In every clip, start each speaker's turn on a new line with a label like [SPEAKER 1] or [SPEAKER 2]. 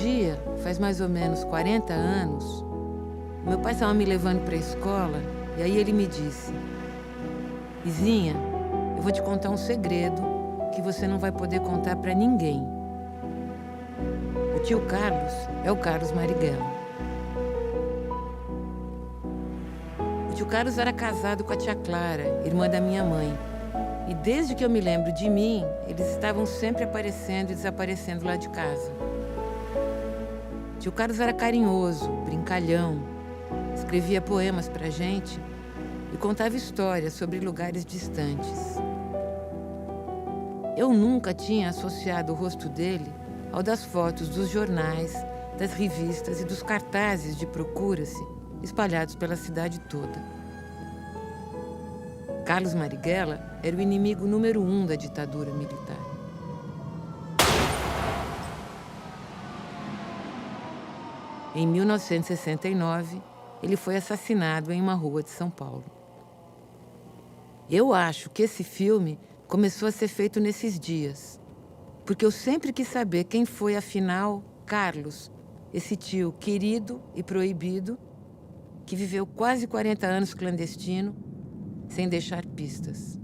[SPEAKER 1] dia, faz mais ou menos 40 anos, meu pai estava me levando para a escola e aí ele me disse: Izinha, eu vou te contar um segredo que você não vai poder contar para ninguém. O tio Carlos é o Carlos Marighella. O tio Carlos era casado com a tia Clara, irmã da minha mãe. E desde que eu me lembro de mim, eles estavam sempre aparecendo e desaparecendo lá de casa. Tio Carlos era carinhoso, brincalhão, escrevia poemas pra gente e contava histórias sobre lugares distantes. Eu nunca tinha associado o rosto dele ao das fotos dos jornais, das revistas e dos cartazes de procura-se espalhados pela cidade toda. Carlos Marighella era o inimigo número 1 da ditadura militar. Em 1969, ele foi assassinado em uma rua de São Paulo. Eu acho que esse filme começou a ser feito nesses dias, porque eu sempre quis saber quem foi, afinal, Carlos, esse tio querido e proibido, que viveu quase 40 anos clandestino, sem deixar pistas.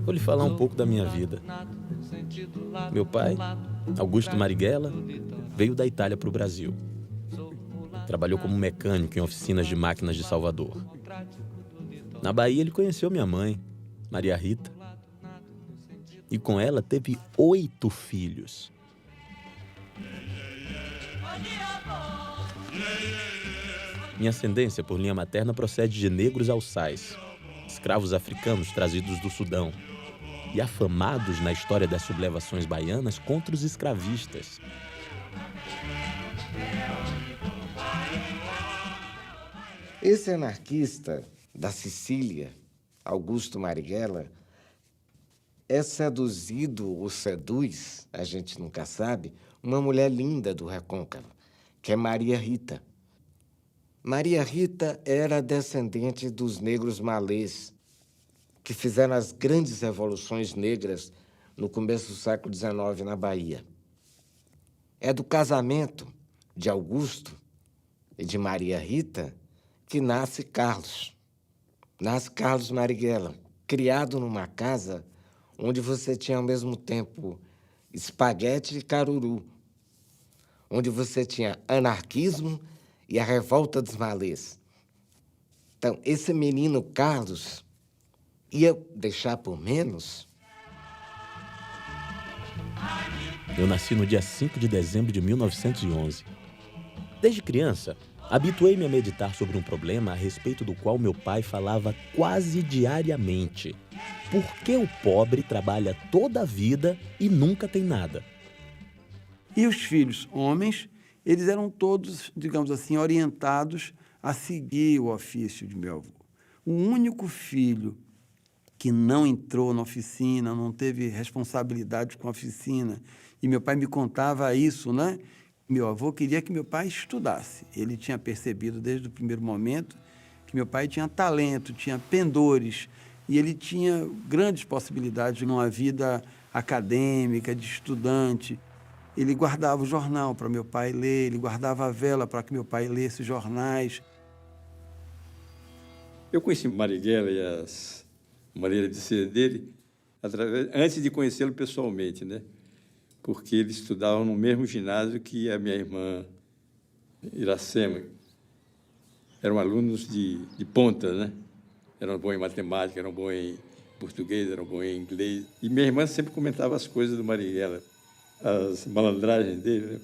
[SPEAKER 2] Vou lhe falar um pouco da minha vida. Meu pai, Augusto Marighella, veio da Itália para o Brasil. Trabalhou como mecânico em oficinas de máquinas de Salvador. Na Bahia, ele conheceu minha mãe, Maria Rita. E com ela teve 8 filhos. Minha ascendência por linha materna procede de negros alçais, escravos africanos trazidos do Sudão e afamados na história das sublevações baianas contra os escravistas.
[SPEAKER 3] Esse anarquista da Sicília, Augusto Marighella, é seduzido ou seduz, a gente nunca sabe, uma mulher linda do Recôncavo, que é Maria Rita. Maria Rita era descendente dos negros malês, que fizeram as grandes revoluções negras no começo do século XIX na Bahia. É do casamento de Augusto e de Maria Rita que nasce Carlos. Nasce Carlos Marighella, criado numa casa onde você tinha ao mesmo tempo espaguete e caruru, onde você tinha anarquismo e a revolta dos malês. Então, esse menino Carlos ia deixar por menos?
[SPEAKER 2] Eu nasci no dia 5 de dezembro de 1911. Desde criança, habituei-me a meditar sobre um problema a respeito do qual meu pai falava quase diariamente. Por que o pobre trabalha toda a vida e nunca tem nada?
[SPEAKER 4] E os filhos, homens, eles eram todos, digamos assim, orientados a seguir o ofício de meu avô. O único filho que não entrou na oficina, não teve responsabilidade com a oficina, e meu pai me contava isso, né? Meu avô queria que meu pai estudasse. Ele tinha percebido desde o primeiro momento que meu pai tinha talento, tinha pendores, e ele tinha grandes possibilidades numa vida acadêmica, de estudante. Ele guardava o jornal para meu pai ler, ele guardava a vela para que meu pai lesse jornais.
[SPEAKER 5] Eu conheci Marighella e as maneiras de ser dele antes de conhecê-lo pessoalmente, né? Porque eles estudavam no mesmo ginásio que a minha irmã Iracema. Eram alunos de ponta, né? Eram bons em matemática, eram bons em português, eram bons em inglês. E minha irmã sempre comentava as coisas do Marighella, as malandragens dele, né?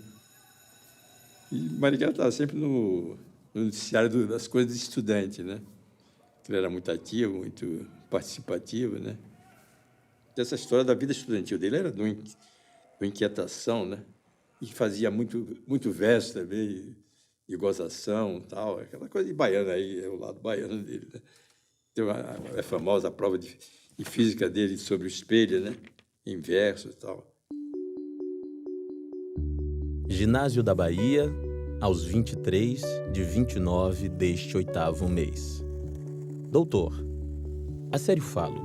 [SPEAKER 5] E Marighella estava sempre no noticiário das coisas de estudante, né? Ele era muito ativo, muito participativo, né? Essa história da vida estudantil dele era de uma inquietação, né? E fazia muito verso também, e gozação, tal, aquela coisa de baiano aí, é o lado baiano dele, né? Tem a famosa prova de física dele sobre o espelho, né? Em verso e tal.
[SPEAKER 2] Ginásio da Bahia, aos 23 de 29 deste 8º mês. Doutor, a sério falo,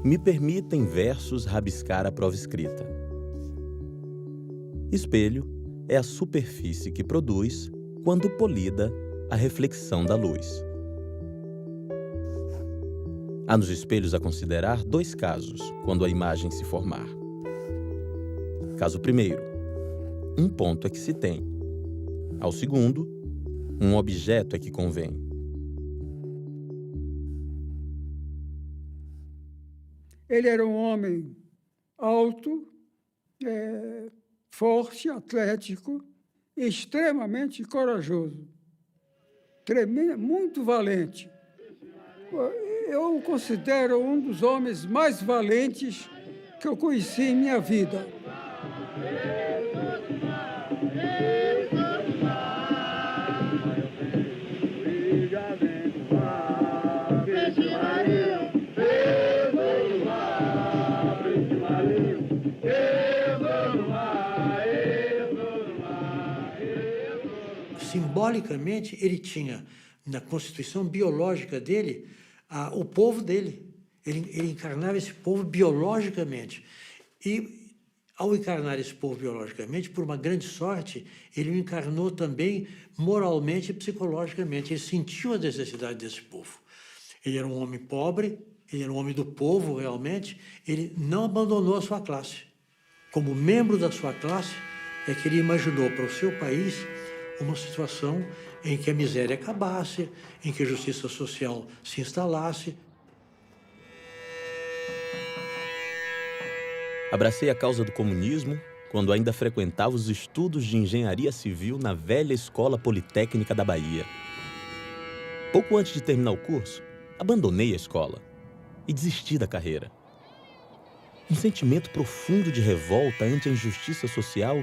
[SPEAKER 2] me permita em versos rabiscar a prova escrita. Espelho é a superfície que produz, quando polida, a reflexão da luz. Há nos espelhos a considerar 2 casos, quando a imagem se formar. Caso primeiro, um ponto é que se tem. Ao segundo, um objeto é que convém.
[SPEAKER 6] Ele era um homem alto, forte, atlético, extremamente corajoso, muito valente. Eu o considero um dos homens mais valentes que eu conheci em minha vida.
[SPEAKER 7] Simbolicamente, ele tinha, na constituição biológica dele, o povo dele. Ele encarnava esse povo biologicamente. E, ao encarnar esse povo biologicamente, por uma grande sorte, ele o encarnou também moralmente e psicologicamente. Ele sentiu a necessidade desse povo. Ele era um homem pobre, ele era um homem do povo, realmente. Ele não abandonou a sua classe. Como membro da sua classe, é que ele imaginou para o seu país uma situação em que a miséria acabasse, em que a justiça social se instalasse.
[SPEAKER 2] Abracei a causa do comunismo quando ainda frequentava os estudos de engenharia civil na velha Escola Politécnica da Bahia. Pouco antes de terminar o curso, abandonei a escola e desisti da carreira. Um sentimento profundo de revolta ante a injustiça social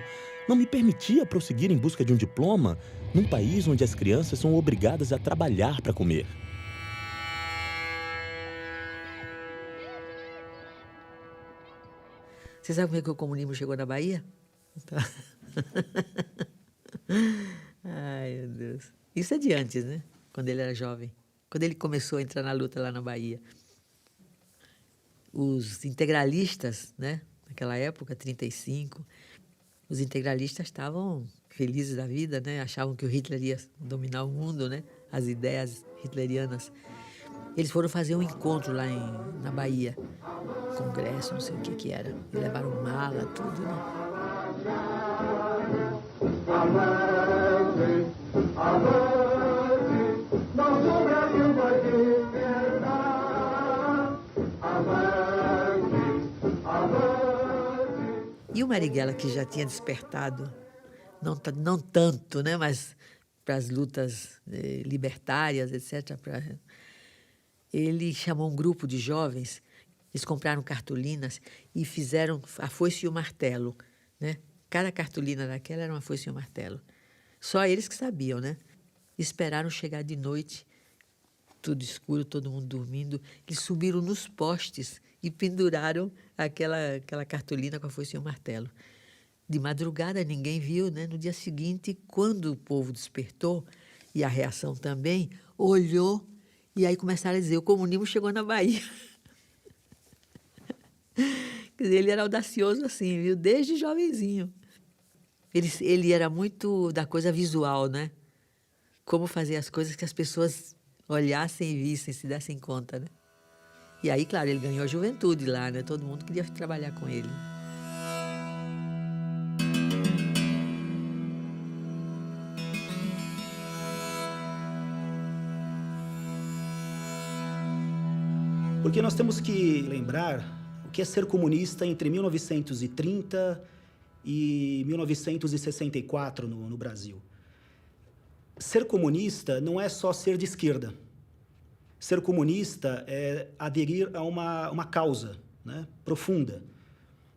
[SPEAKER 2] não me permitia prosseguir em busca de um diploma num país onde as crianças são obrigadas a trabalhar para comer.
[SPEAKER 8] Você sabe como é que o comunismo chegou na Bahia? Tá. Ai, meu Deus. Isso é de antes, né? Quando ele era jovem. Quando ele começou a entrar na luta lá na Bahia. Os integralistas, né? Naquela época, 35, os integralistas estavam felizes da vida, né? Achavam que o Hitler ia dominar o mundo, né? As ideias hitlerianas. Eles foram fazer um encontro lá na Bahia. Congresso, não sei o que era. E levaram mala, tudo, né? E o Marighella, que já tinha despertado, não tanto, né, mas para as lutas libertárias, etc., ele chamou um grupo de jovens, eles compraram cartolinas e fizeram a foice e o martelo, né? Cada cartolina daquela era uma foice e um martelo. Só eles que sabiam, né? esperaram chegar de noite, tudo escuro, todo mundo dormindo. Eles subiram nos postes e penduraram aquela cartolina com a foice e o martelo. De madrugada ninguém viu, né? No dia seguinte, quando o povo despertou, e a reação também, olhou e aí começaram a dizer: o comunismo chegou na Bahia. Quer dizer, ele era audacioso assim, viu? Desde jovenzinho. Ele era muito da coisa visual, né? Como fazer as coisas que as pessoas olhassem e vissem, se dessem conta, né? E aí, claro, ele ganhou a juventude lá, né? Todo mundo queria trabalhar com ele.
[SPEAKER 9] Porque nós temos que lembrar o que é ser comunista entre 1930 e 1964 no Brasil. Ser comunista não é só ser de esquerda. Ser comunista é aderir a uma causa, né, profunda.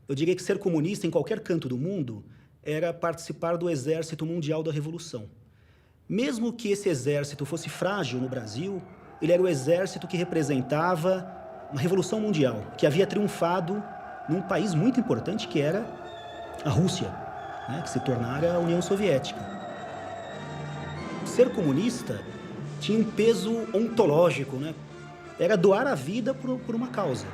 [SPEAKER 9] Eu diria que ser comunista em qualquer canto do mundo era participar do exército mundial da Revolução. Mesmo que esse exército fosse frágil no Brasil, ele era o exército que representava uma revolução mundial, que havia triunfado num país muito importante, que era a Rússia, né, que se tornara a União Soviética. Ser comunista tinha um peso ontológico, né? Era doar a vida por uma causa.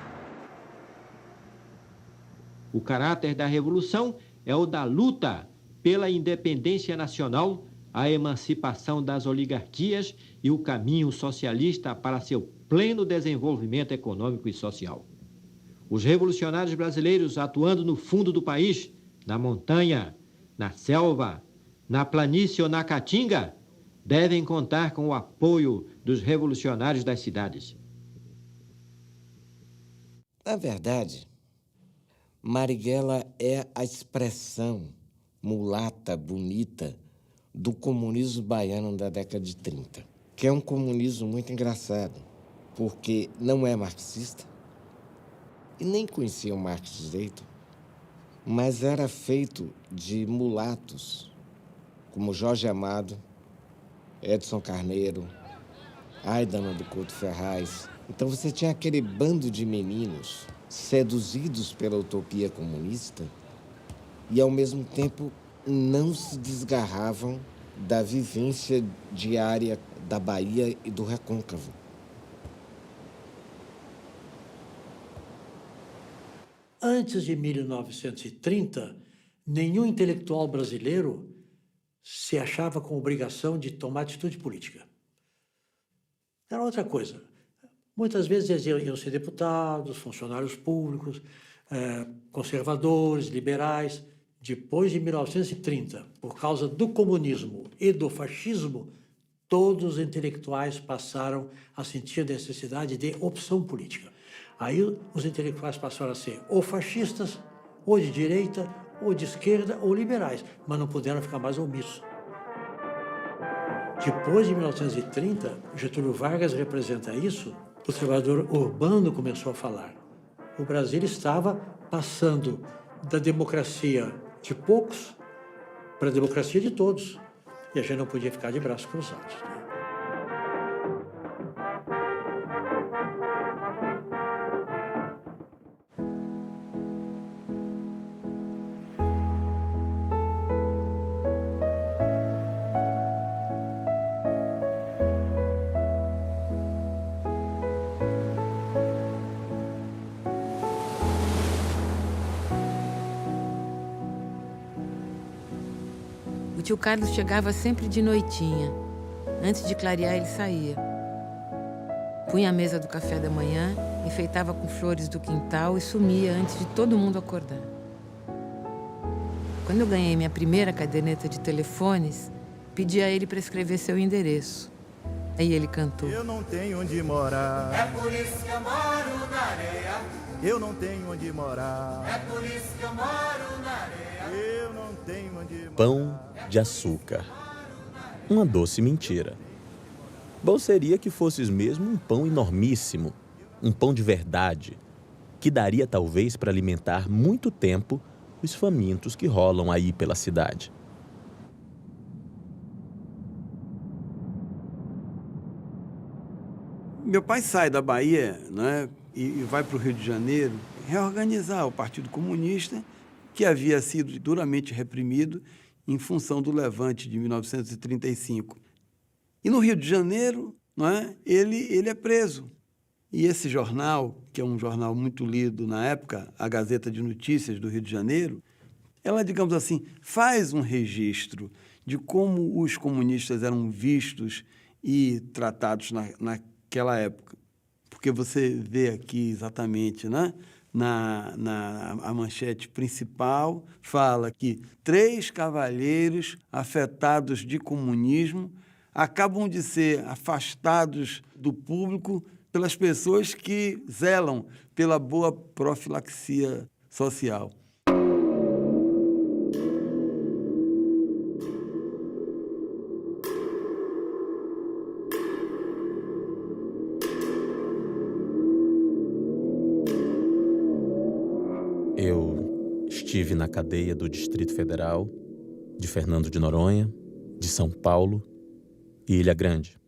[SPEAKER 10] O caráter da revolução é o da luta pela independência nacional, a emancipação das oligarquias e o caminho socialista para seu pleno desenvolvimento econômico e social. Os revolucionários brasileiros atuando no fundo do país, na montanha, na selva, na planície ou na caatinga, devem contar com o apoio dos revolucionários das cidades.
[SPEAKER 3] Na verdade, Marighella é a expressão mulata, bonita, do comunismo baiano da década de 30, que é um comunismo muito engraçado, porque não é marxista e nem conhecia o Marx direito, mas era feito de mulatos, como Jorge Amado, Edson Carneiro, Aidana do Couto Ferraz. Então você tinha aquele bando de meninos seduzidos pela utopia comunista e, ao mesmo tempo, não se desgarravam da vivência diária da Bahia e do Recôncavo.
[SPEAKER 7] Antes de 1930, nenhum intelectual brasileiro se achava com obrigação de tomar atitude política. Era outra coisa. Muitas vezes eles iam ser deputados, funcionários públicos, conservadores, liberais. Depois de 1930, por causa do comunismo e do fascismo, todos os intelectuais passaram a sentir a necessidade de opção política. Aí os intelectuais passaram a ser ou fascistas, ou de direita, ou de esquerda, ou liberais, mas não puderam ficar mais omissos. Depois de 1930, Getúlio Vargas representa isso, o trabalhador urbano começou a falar. O Brasil estava passando da democracia de poucos para a democracia de todos, e a gente não podia ficar de braços cruzados.
[SPEAKER 1] O tio Carlos chegava sempre de noitinha. Antes de clarear, ele saía. Punha a mesa do café da manhã, enfeitava com flores do quintal e sumia antes de todo mundo acordar. Quando eu ganhei minha primeira caderneta de telefones, pedi a ele para escrever seu endereço. Aí ele cantou:
[SPEAKER 11] Eu não tenho onde morar.
[SPEAKER 12] É por isso que eu moro na areia.
[SPEAKER 11] Eu não tenho onde morar.
[SPEAKER 12] É por isso que eu moro na areia.
[SPEAKER 11] Eu não tenho onde morar.
[SPEAKER 2] Pão de açúcar. Uma doce mentira. Bom seria que fosses mesmo um pão enormíssimo, um pão de verdade, que daria talvez para alimentar muito tempo os famintos que rolam aí pela cidade.
[SPEAKER 4] Meu pai sai da Bahia, né, e vai para o Rio de Janeiro reorganizar o Partido Comunista, que havia sido duramente reprimido em função do levante de 1935. E no Rio de Janeiro, não é, ele é preso. E esse jornal, que é um jornal muito lido na época, a Gazeta de Notícias do Rio de Janeiro, ela, digamos assim, faz um registro de como os comunistas eram vistos e tratados naquela época. Porque você vê aqui exatamente, né? A manchete principal fala que 3 cavalheiros afetados de comunismo acabam de ser afastados do público pelas pessoas que zelam pela boa profilaxia social.
[SPEAKER 2] Eu estive na cadeia do Distrito Federal, de Fernando de Noronha, de São Paulo e Ilha Grande.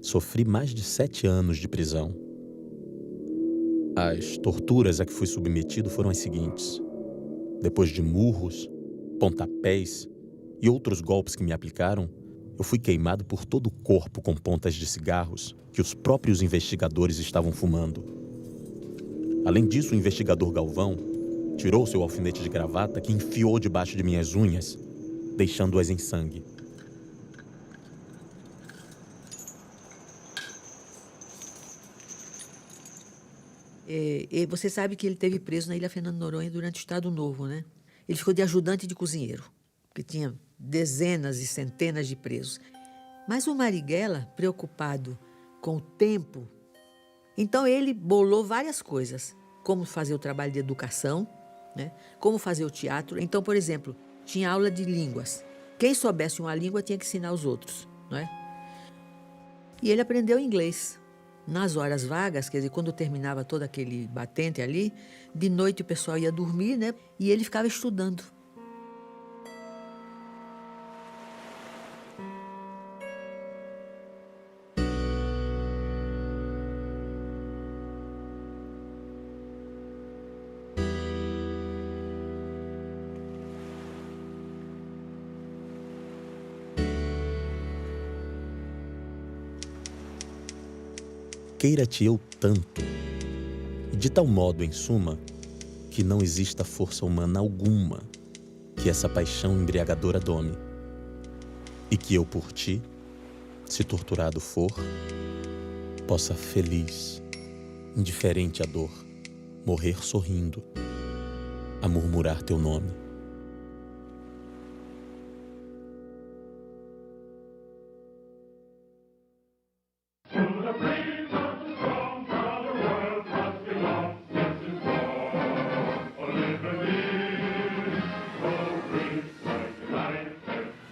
[SPEAKER 2] Sofri mais de 7 anos de prisão. As torturas a que fui submetido foram as seguintes. Depois de murros, pontapés e outros golpes que me aplicaram, eu fui queimado por todo o corpo com pontas de cigarros que os próprios investigadores estavam fumando. Além disso, o investigador Galvão tirou seu alfinete de gravata que enfiou debaixo de minhas unhas, deixando-as em sangue.
[SPEAKER 8] E você sabe que ele esteve preso na Ilha Fernando de Noronha durante o Estado Novo, né? Ele ficou de ajudante de cozinheiro, porque tinha dezenas e centenas de presos. Mas o Marighella, preocupado com o tempo, então ele bolou várias coisas, como fazer o trabalho de educação, né? Como fazer o teatro. Então, por exemplo, tinha aula de línguas. Quem soubesse uma língua tinha que ensinar os outros, não é? E ele aprendeu inglês. Nas horas vagas, quer dizer, quando terminava todo aquele batente ali, de noite o pessoal ia dormir, né? E ele ficava estudando.
[SPEAKER 2] Queira-te eu tanto, e de tal modo, em suma, que não exista força humana alguma que essa paixão embriagadora dome, e que eu por ti, se torturado for, possa feliz, indiferente à dor, morrer sorrindo, a murmurar teu nome.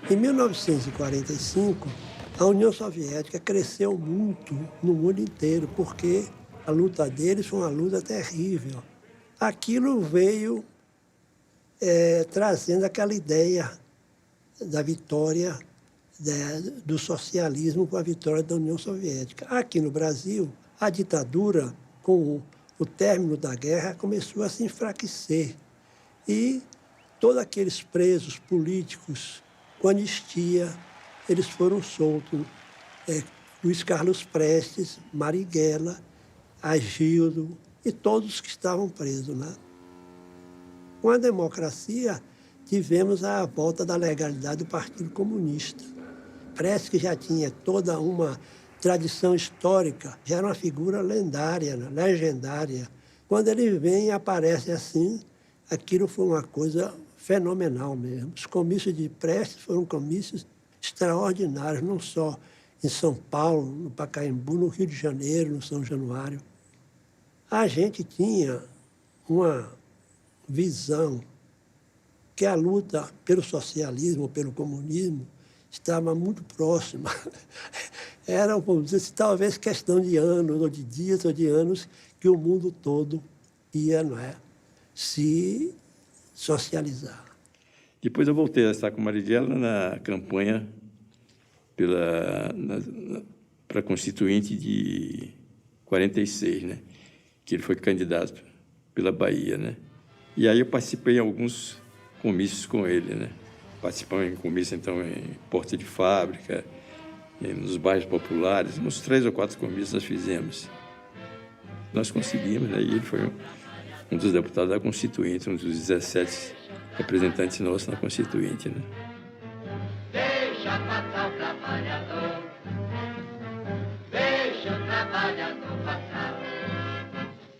[SPEAKER 13] Em 1945, a União Soviética cresceu muito no mundo inteiro, porque a luta deles foi uma luta terrível. Aquilo veio trazendo aquela ideia da vitória do socialismo com a vitória da União Soviética. Aqui no Brasil, a ditadura, com o término da guerra, começou a se enfraquecer. E todos aqueles presos políticos com anistia, eles foram soltos. Luiz Carlos Prestes, Marighella, Agildo e todos que estavam presos, né? Com a democracia, tivemos a volta da legalidade do Partido Comunista. Prestes, que já tinha toda uma tradição histórica, já era uma figura lendária, né? Legendária. Quando ele vem e aparece assim, aquilo foi uma coisa fenomenal mesmo. Os comícios de Prestes foram comícios extraordinários, não só em São Paulo, no Pacaembu, no Rio de Janeiro, no São Januário. A gente tinha uma visão que a luta pelo socialismo, pelo comunismo, estava muito próxima. Era, vamos dizer, talvez questão de anos, ou de dias, ou de anos, que o mundo todo ia, não é, se socializar.
[SPEAKER 5] Depois eu voltei a estar com Marighella na campanha para constituinte de 46, né? Que ele foi candidato pela Bahia, né? E aí eu participei em alguns comícios com ele, né? Participamos em comícios, então, em porta de fábrica, nos bairros populares, uns 3 ou 4 comícios nós fizemos. Nós conseguimos, né? E ele foi um dos deputados da Constituinte, um dos 17 representantes nossos na Constituinte, né?
[SPEAKER 12] Deixa passar o trabalhador, deixa o trabalhador passar.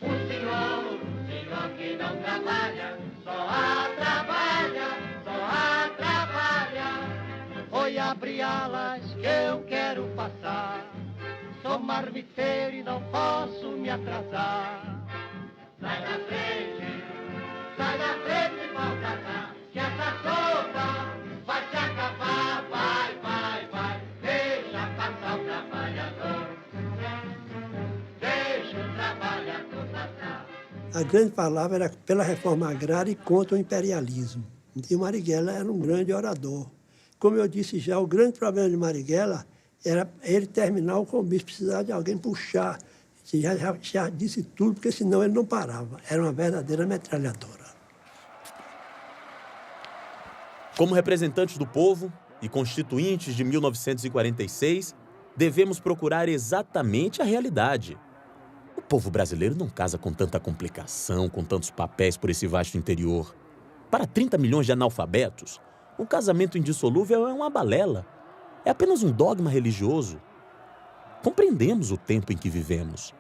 [SPEAKER 12] O senhor que não trabalha, só trabalha. Oi, abre alas que eu quero passar. Sou marmiteiro e não posso me atrasar. Sai da frente, Baltazar, que essa sopa vai te acabar, vai. Deixa passar o trabalhador, deixa o trabalhador passar.
[SPEAKER 13] A grande palavra era pela reforma agrária e contra o imperialismo. E Marighella era um grande orador. Como eu disse já, o grande problema de Marighella era ele terminar o comício, precisar de alguém puxar. Já disse tudo, porque senão ele não parava. Era uma verdadeira metralhadora.
[SPEAKER 2] Como representantes do povo e constituintes de 1946, devemos procurar exatamente a realidade. O povo brasileiro não casa com tanta complicação, com tantos papéis por esse vasto interior. Para 30 milhões de analfabetos, o casamento indissolúvel é uma balela. É apenas um dogma religioso. Compreendemos o tempo em que vivemos.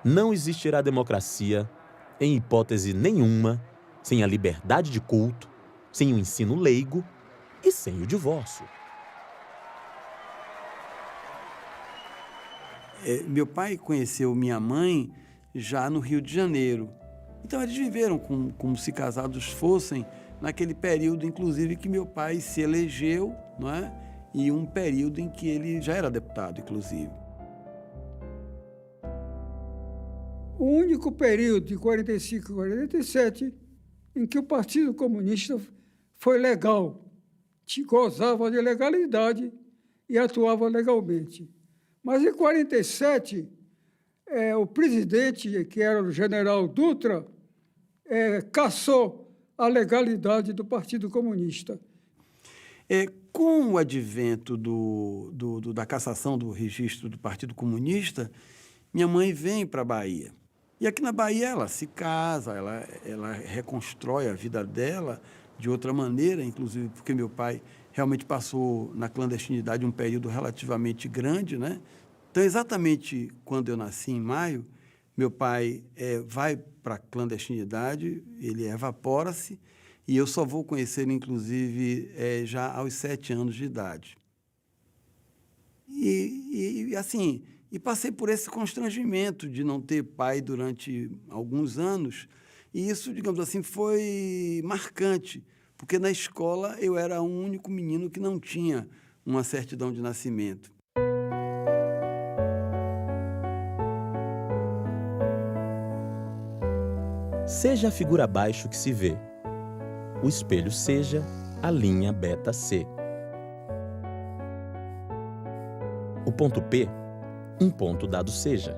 [SPEAKER 2] Não existirá democracia, em hipótese nenhuma, sem a liberdade de culto, sem o ensino leigo e sem o divórcio.
[SPEAKER 4] Meu pai conheceu minha mãe já no Rio de Janeiro. Então, eles viveram como se casados fossem naquele período, inclusive, que meu pai se elegeu, não é? E um período em que ele já era deputado, inclusive.
[SPEAKER 6] O único período, de 45 a 47, em que o Partido Comunista foi legal, gozava de legalidade e atuava legalmente. Mas, em 47, o presidente, que era o general Dutra, cassou a legalidade do Partido Comunista.
[SPEAKER 4] Com o advento da cassação do registro do Partido Comunista, minha mãe vem para a Bahia. E aqui na Bahia ela se casa, ela reconstrói a vida dela de outra maneira, inclusive porque meu pai realmente passou na clandestinidade um período relativamente grande, né? Então, exatamente quando eu nasci, em maio, meu pai vai para a clandestinidade, ele evapora-se, e eu só vou conhecer, inclusive, já aos 7 anos de idade. E passei por esse constrangimento de não ter pai durante alguns anos, e isso, digamos assim, foi marcante, porque na escola eu era o único menino que não tinha uma certidão de nascimento.
[SPEAKER 2] Seja a figura abaixo que se vê. O espelho seja a linha beta C. O ponto P, um ponto dado seja.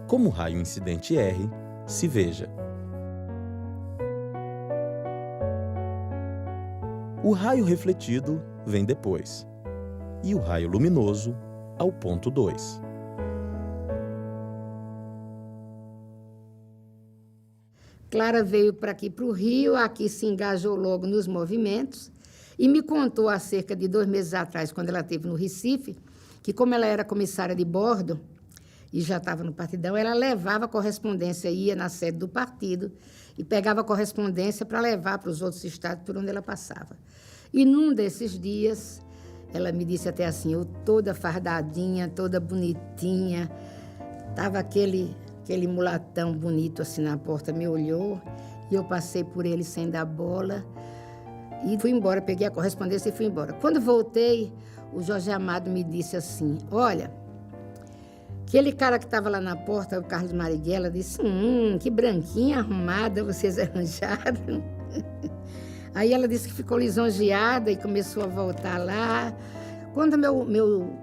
[SPEAKER 2] Como o raio incidente R, se veja. O raio refletido vem depois, e o raio luminoso ao ponto 2.
[SPEAKER 14] Clara veio para aqui, para o Rio, aqui se engajou logo nos movimentos e me contou há cerca de 2 meses atrás, quando ela esteve no Recife, que como ela era comissária de bordo e já estava no partidão, ela levava correspondência, ia na sede do partido e pegava correspondência para levar para os outros estados por onde ela passava. E num desses dias, ela me disse até assim, eu toda fardadinha, toda bonitinha, estava aquele mulatão bonito assim na porta, me olhou e eu passei por ele sem dar bola e fui embora, peguei a correspondência e fui embora. Quando voltei, o Jorge Amado me disse assim, olha, aquele cara que estava lá na porta, o Carlos Marighella, disse, que branquinha arrumada vocês arranjaram. Aí ela disse que ficou lisonjeada e começou a voltar lá. Quando meu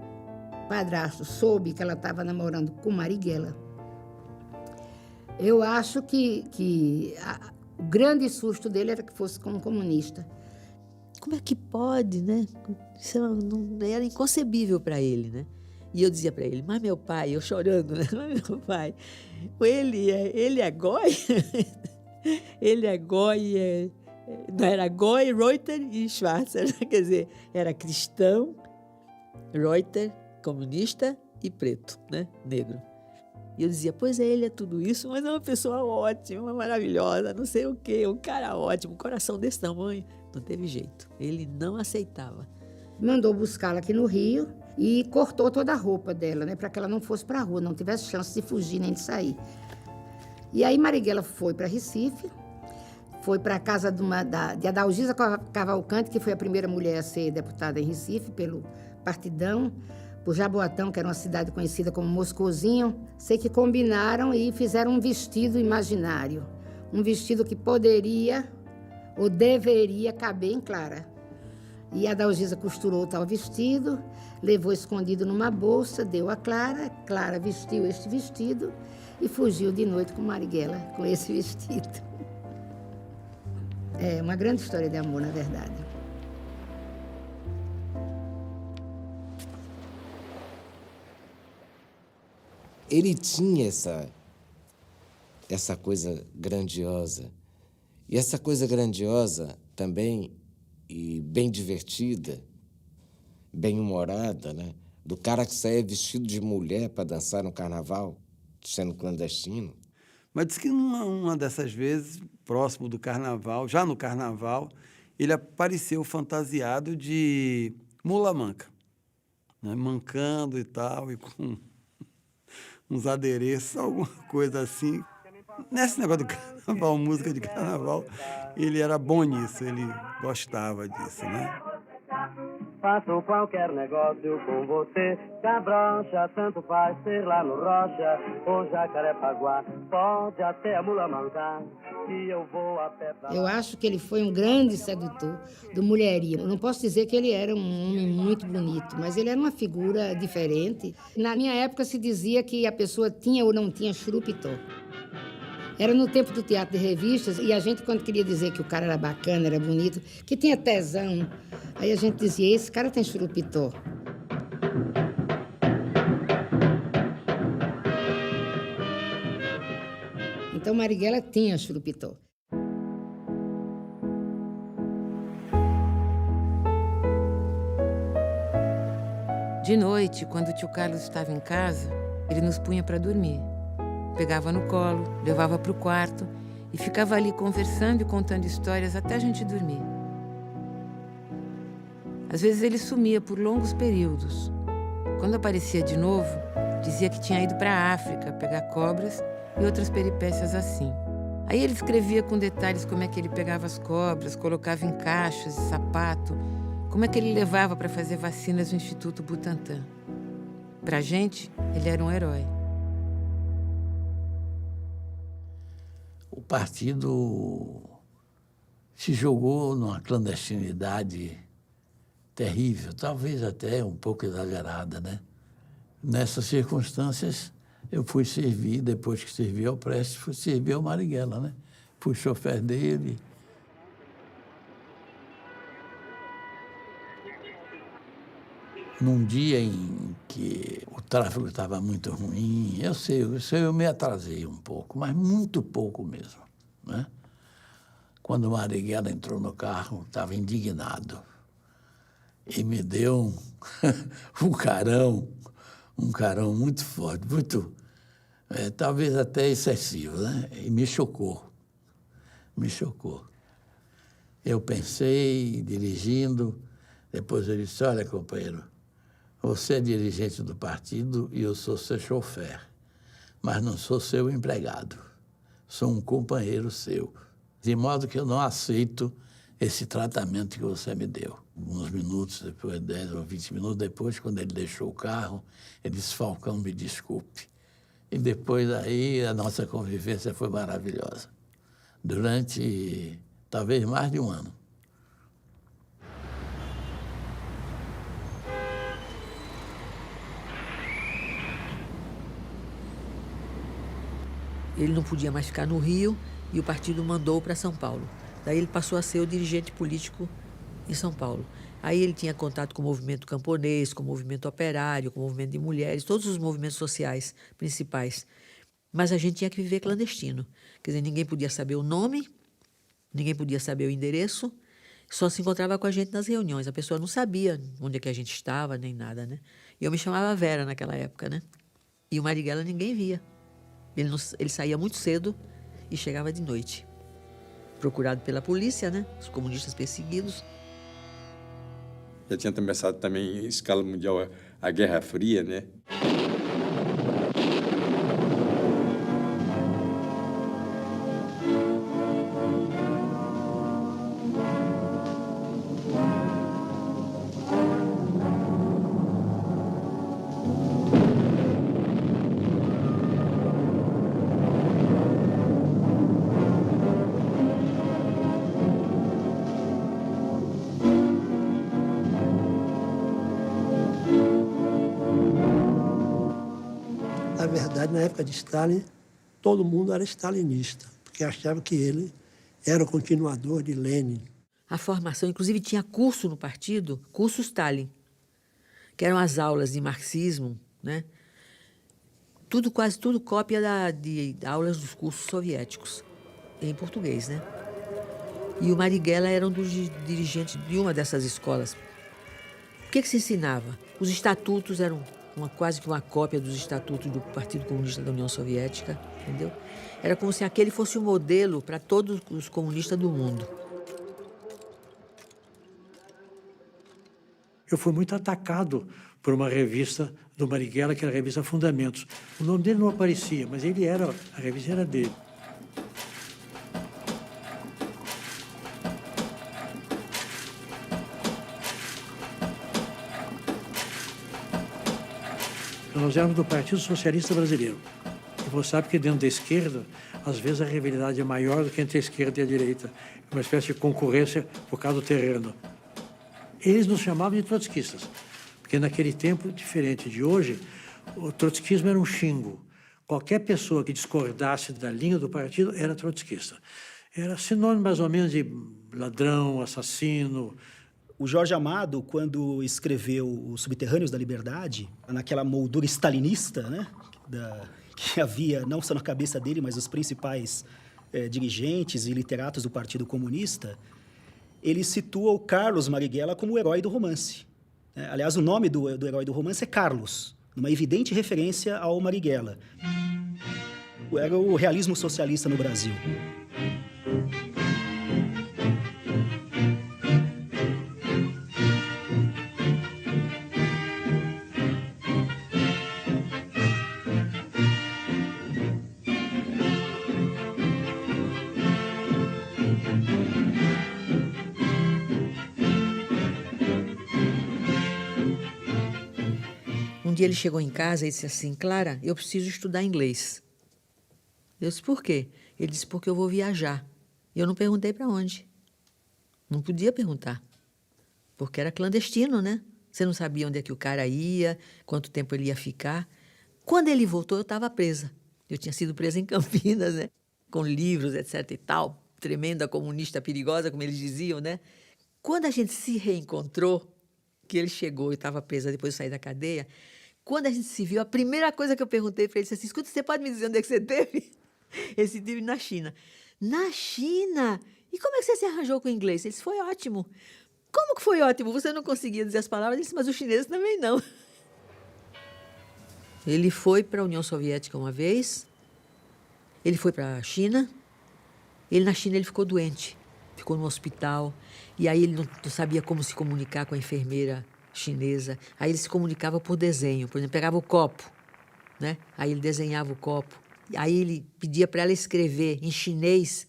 [SPEAKER 14] padrasto soube que ela estava namorando com Marighella, eu acho que o grande susto dele era que fosse como comunista.
[SPEAKER 8] Como é que pode, né? Isso não era inconcebível para ele, né? E eu dizia para ele, mas meu pai, eu chorando, né? Mas meu pai, ele é goi? Ele é goi, não era goi, Reuter e Schwarzer, quer dizer, era cristão, Reuter, comunista e preto, né? Negro. E eu dizia, pois é, ele é tudo isso, mas é uma pessoa ótima, maravilhosa, não sei o quê, um cara ótimo, um coração desse tamanho. Não teve jeito, ele não aceitava.
[SPEAKER 14] Mandou buscá-la aqui no Rio e cortou toda a roupa dela, né, para que ela não fosse para a rua, não tivesse chance de fugir nem de sair. E aí Marighella foi para Recife, foi para a casa de Adalgisa Cavalcante, que foi a primeira mulher a ser deputada em Recife pelo Partidão, por Jaboatão, que era uma cidade conhecida como Moscozinho. Sei que combinaram e fizeram um vestido imaginário, um vestido que poderia ou deveria caber em Clara. E a Adalgisa costurou o tal vestido, levou escondido numa bolsa, deu a Clara, Clara vestiu este vestido e fugiu de noite com Marighella, com esse vestido. É uma grande história de amor, na verdade.
[SPEAKER 3] Ele tinha essa coisa grandiosa. E essa coisa grandiosa também, e bem divertida, bem humorada, né? Do cara que saía vestido de mulher para dançar no carnaval, sendo clandestino.
[SPEAKER 4] Mas diz que uma dessas vezes, próximo do carnaval, já no carnaval, ele apareceu fantasiado de mula manca, né? Mancando e tal, e com uns adereços, alguma coisa assim. Nesse negócio do carnaval, música de carnaval, ele era bom nisso, ele gostava disso, né?
[SPEAKER 12] Faço qualquer negócio com você, cabrocha, tanto faz ser lá no Rocha ou Jacarepaguá, pode até a mula mancar, que eu vou até pra lá.
[SPEAKER 14] Eu acho que ele foi um grande sedutor do mulherio. Eu não posso dizer que ele era um homem muito bonito, mas ele era uma figura diferente. Na minha época se dizia que a pessoa tinha ou não tinha churupitó. Era no tempo do teatro de revistas, e a gente, quando queria dizer que o cara era bacana, era bonito, que tinha tesão, aí a gente dizia, esse cara tem churupitó. Então, Marighella tinha churupitó.
[SPEAKER 1] De noite, quando o tio Carlos estava em casa, ele nos punha para dormir. Pegava no colo, levava para o quarto e ficava ali conversando e contando histórias até a gente dormir. Às vezes ele sumia por longos períodos. Quando aparecia de novo, dizia que tinha ido para a África pegar cobras e outras peripécias assim. Aí ele escrevia com detalhes como é que ele pegava as cobras, colocava em caixas de sapato, como é que ele levava para fazer vacinas no Instituto Butantan. Pra gente, ele era um herói.
[SPEAKER 15] O partido se jogou numa clandestinidade terrível, talvez até um pouco exagerada, né? Nessas circunstâncias, eu fui servir, depois que servi ao Prestes, fui servir ao Marighella, né? Fui chofer dele. Num dia em que o tráfego estava muito ruim, eu me atrasei um pouco, mas muito pouco mesmo, né? Quando o Marighella entrou no carro, estava indignado e me deu um carão muito forte, talvez até excessivo, né? E me chocou. Eu pensei, dirigindo, depois ele disse, olha, companheiro, você é dirigente do partido e eu sou seu chofer, mas não sou seu empregado. Sou um companheiro seu. De modo que eu não aceito esse tratamento que você me deu. Uns minutos depois, 10 ou 20 minutos depois, quando ele deixou o carro, ele disse, Falcão, me desculpe. E depois aí a nossa convivência foi maravilhosa. Durante talvez mais de um ano.
[SPEAKER 8] Ele não podia mais ficar no Rio e o partido mandou para São Paulo. Daí ele passou a ser o dirigente político em São Paulo. Aí ele tinha contato com o movimento camponês, com o movimento operário, com o movimento de mulheres, todos os movimentos sociais principais. Mas a gente tinha que viver clandestino. Quer dizer, ninguém podia saber o nome, ninguém podia saber o endereço, só se encontrava com a gente nas reuniões. A pessoa não sabia onde é que a gente estava, nem nada, né? E eu me chamava Vera naquela época, né? E o Marighella ninguém via. Ele saía muito cedo e chegava de noite. Procurado pela polícia, né? Os comunistas perseguidos.
[SPEAKER 5] Já tinha começado também em escala mundial a Guerra Fria, né?
[SPEAKER 13] Na verdade, na época de Stalin, todo mundo era stalinista, porque achava que ele era o continuador de Lenin.
[SPEAKER 8] A formação, inclusive, tinha curso no partido, curso Stalin, que eram as aulas de marxismo, né? Quase tudo cópia de aulas dos cursos soviéticos, em português, né? E o Marighella era um dos dirigentes de uma dessas escolas. O que se ensinava? Os estatutos eram quase que uma cópia dos estatutos do Partido Comunista da União Soviética, entendeu? Era como se aquele fosse o modelo para todos os comunistas do mundo.
[SPEAKER 7] Eu fui muito atacado por uma revista do Marighella, que era a revista Fundamentos. O nome dele não aparecia, mas a revista era dele. Nós éramos do Partido Socialista Brasileiro. E você sabe que dentro da esquerda, às vezes a rivalidade é maior do que entre a esquerda e a direita. É uma espécie de concorrência por causa do terreno. Eles nos chamavam de trotskistas, porque naquele tempo, diferente de hoje, o trotskismo era um xingo. Qualquer pessoa que discordasse da linha do partido era trotskista. Era sinônimo mais ou menos de ladrão, assassino.
[SPEAKER 9] O Jorge Amado, quando escreveu Os Subterrâneos da Liberdade, naquela moldura stalinista, né, que havia não só na cabeça dele, mas os principais dirigentes e literatos do Partido Comunista, ele situa o Carlos Marighella como o herói do romance. Aliás, o nome do herói do romance é Carlos, numa evidente referência ao Marighella. Era o realismo socialista no Brasil.
[SPEAKER 8] Um dia ele chegou em casa e disse assim: Clara, eu preciso estudar inglês. Eu disse: por quê? Ele disse: porque eu vou viajar. E eu não perguntei para onde. Não podia perguntar, porque era clandestino, né? Você não sabia onde é que o cara ia, quanto tempo ele ia ficar. Quando ele voltou, eu estava presa. Eu tinha sido presa em Campinas, né? Com livros, etc e tal. Tremenda comunista perigosa, como eles diziam, né? Quando a gente se reencontrou, que ele chegou e estava presa depois de sair da cadeia, quando a gente se viu, a primeira coisa que eu perguntei para ele foi assim: escuta, você pode me dizer onde é que você teve? Esse teve na China. Na China? E como é que você se arranjou com o inglês? Ele disse: foi ótimo. Como que foi ótimo? Você não conseguia dizer as palavras? Ele disse: mas os chineses também não. Ele foi para a União Soviética uma vez, ele foi para a China, na China ele ficou doente, ficou no hospital, e aí ele não sabia como se comunicar com a enfermeira chinesa, aí ele se comunicava por desenho, por exemplo, pegava o copo, né? Aí ele desenhava o copo, aí ele pedia para ela escrever em chinês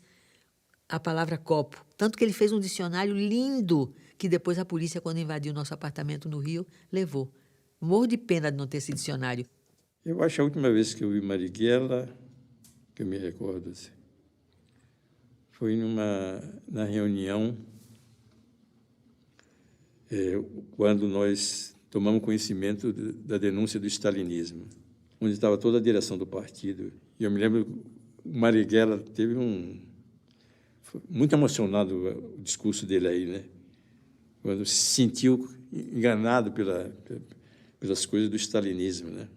[SPEAKER 8] a palavra copo, tanto que ele fez um dicionário lindo, que depois a polícia, quando invadiu o nosso apartamento no Rio, levou. Morro de pena de não ter esse dicionário.
[SPEAKER 5] Eu acho que a última vez que eu vi Marighella, que eu me recordo, assim, foi na reunião, quando nós tomamos conhecimento da denúncia do stalinismo, onde estava toda a direção do partido. E eu me lembro Marighella foi muito emocionado o discurso dele aí, né? Quando se sentiu enganado pelas coisas do stalinismo, né?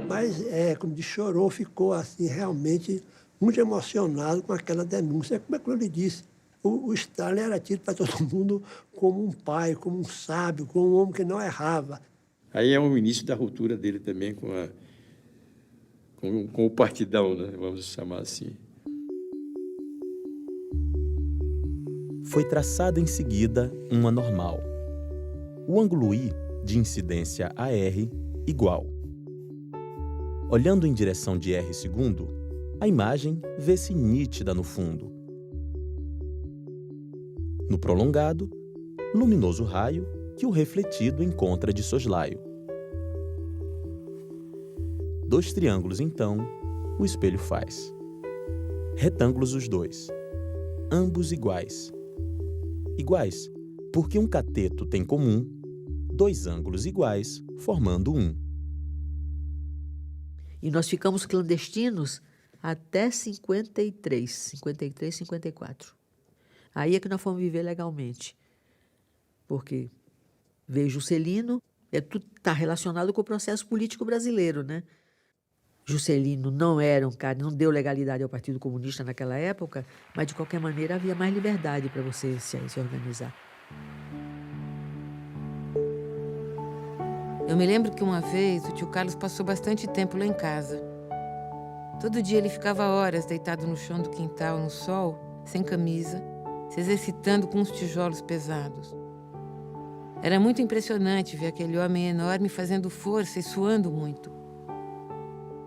[SPEAKER 13] Mas, como diz, chorou, ficou assim, realmente muito emocionado com aquela denúncia. Como é que eu lhe disse? O Stalin era tido para todo mundo como um pai, como um sábio, como um homem que não errava.
[SPEAKER 5] Aí é o início da ruptura dele também com o partidão, né? Vamos chamar assim.
[SPEAKER 2] Foi traçada em seguida uma normal. O ângulo I de incidência AR igual. Olhando em direção de R², a imagem vê-se nítida no fundo. No prolongado, luminoso raio que o refletido encontra de soslaio. 2 triângulos, então, o espelho faz. Retângulos os dois, ambos iguais. Iguais, porque um cateto tem comum 2 ângulos iguais, formando um.
[SPEAKER 8] E nós ficamos clandestinos até 53, 54. Aí é que nós fomos viver legalmente. Porque veio Juscelino, tudo está relacionado com o processo político brasileiro, né? Juscelino não era um cara, não deu legalidade ao Partido Comunista naquela época, mas de qualquer maneira havia mais liberdade para você se organizar.
[SPEAKER 1] Eu me lembro que uma vez o tio Carlos passou bastante tempo lá em casa. Todo dia ele ficava horas deitado no chão do quintal, no sol, sem camisa, se exercitando com uns tijolos pesados. Era muito impressionante ver aquele homem enorme fazendo força e suando muito.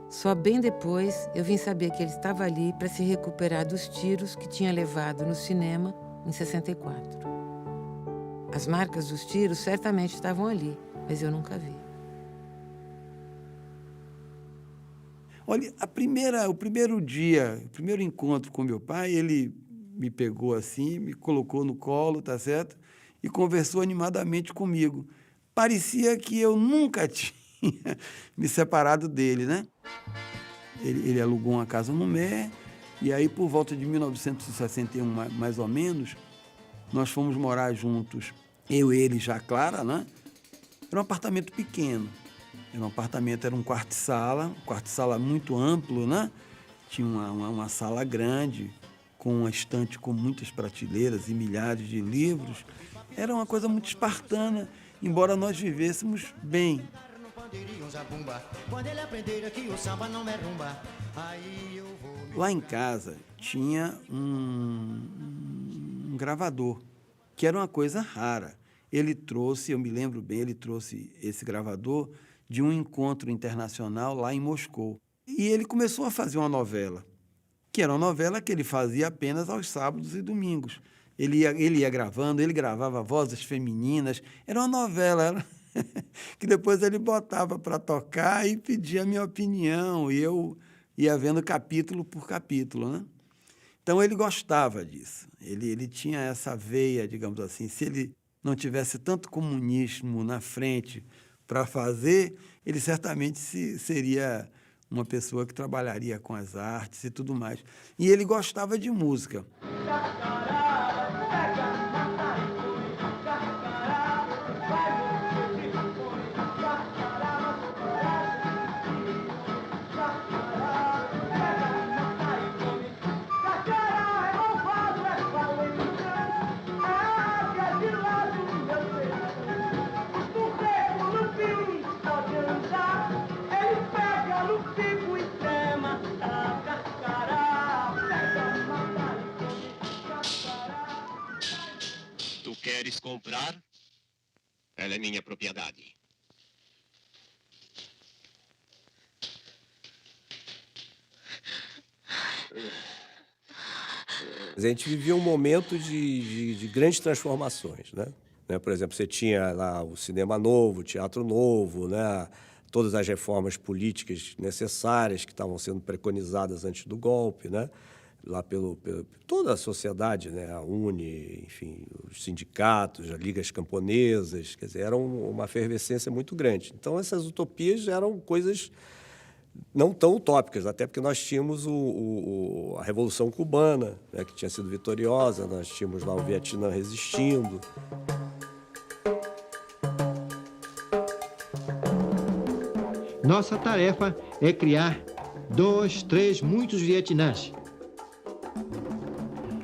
[SPEAKER 1] Só bem depois eu vim saber que ele estava ali para se recuperar dos tiros que tinha levado no cinema em 64. As marcas dos tiros certamente estavam ali, mas eu nunca vi.
[SPEAKER 4] Olha, o primeiro dia, o primeiro encontro com meu pai, ele me pegou assim, me colocou no colo, tá certo? E conversou animadamente comigo. Parecia que eu nunca tinha me separado dele, né? Ele alugou uma casa no Mé, e aí, por volta de 1961, mais ou menos, nós fomos morar juntos. Eu, ele e já Clara, né? Era um apartamento pequeno. Era um quarto-sala muito amplo, né? Tinha uma sala grande, com uma estante com muitas prateleiras e milhares de livros. Era uma coisa muito espartana, embora nós vivêssemos bem. Lá em casa tinha um gravador, que era uma coisa rara. Ele trouxe, eu me lembro bem, ele trouxe esse gravador de um encontro internacional lá em Moscou. E ele começou a fazer uma novela, que era uma novela que ele fazia apenas aos sábados e domingos. Ele ia gravando, ele gravava vozes femininas. Era uma novela que depois ele botava para tocar e pedia a minha opinião. E eu ia vendo capítulo por capítulo, né? Então, ele gostava disso. Ele tinha essa veia, digamos assim. Se ele não tivesse tanto comunismo na frente para fazer, ele certamente seria uma pessoa que trabalharia com as artes e tudo mais. E ele gostava de música.
[SPEAKER 16] Queres comprar? Ela é minha propriedade.
[SPEAKER 17] A gente vivia um momento de grandes transformações, né? Por exemplo, você tinha lá o cinema novo, o teatro novo, né? todas as reformas políticas necessárias que estavam sendo preconizadas antes do golpe, né? Lá pelo toda a sociedade, né? A UNE, enfim, os sindicatos, as ligas camponesas, quer dizer, era uma efervescência muito grande. Então, essas utopias eram coisas não tão utópicas, até porque nós tínhamos a Revolução Cubana, né, que tinha sido vitoriosa, nós tínhamos lá o Vietnã resistindo.
[SPEAKER 10] Nossa tarefa é criar 2, 3, muitos Vietnãs.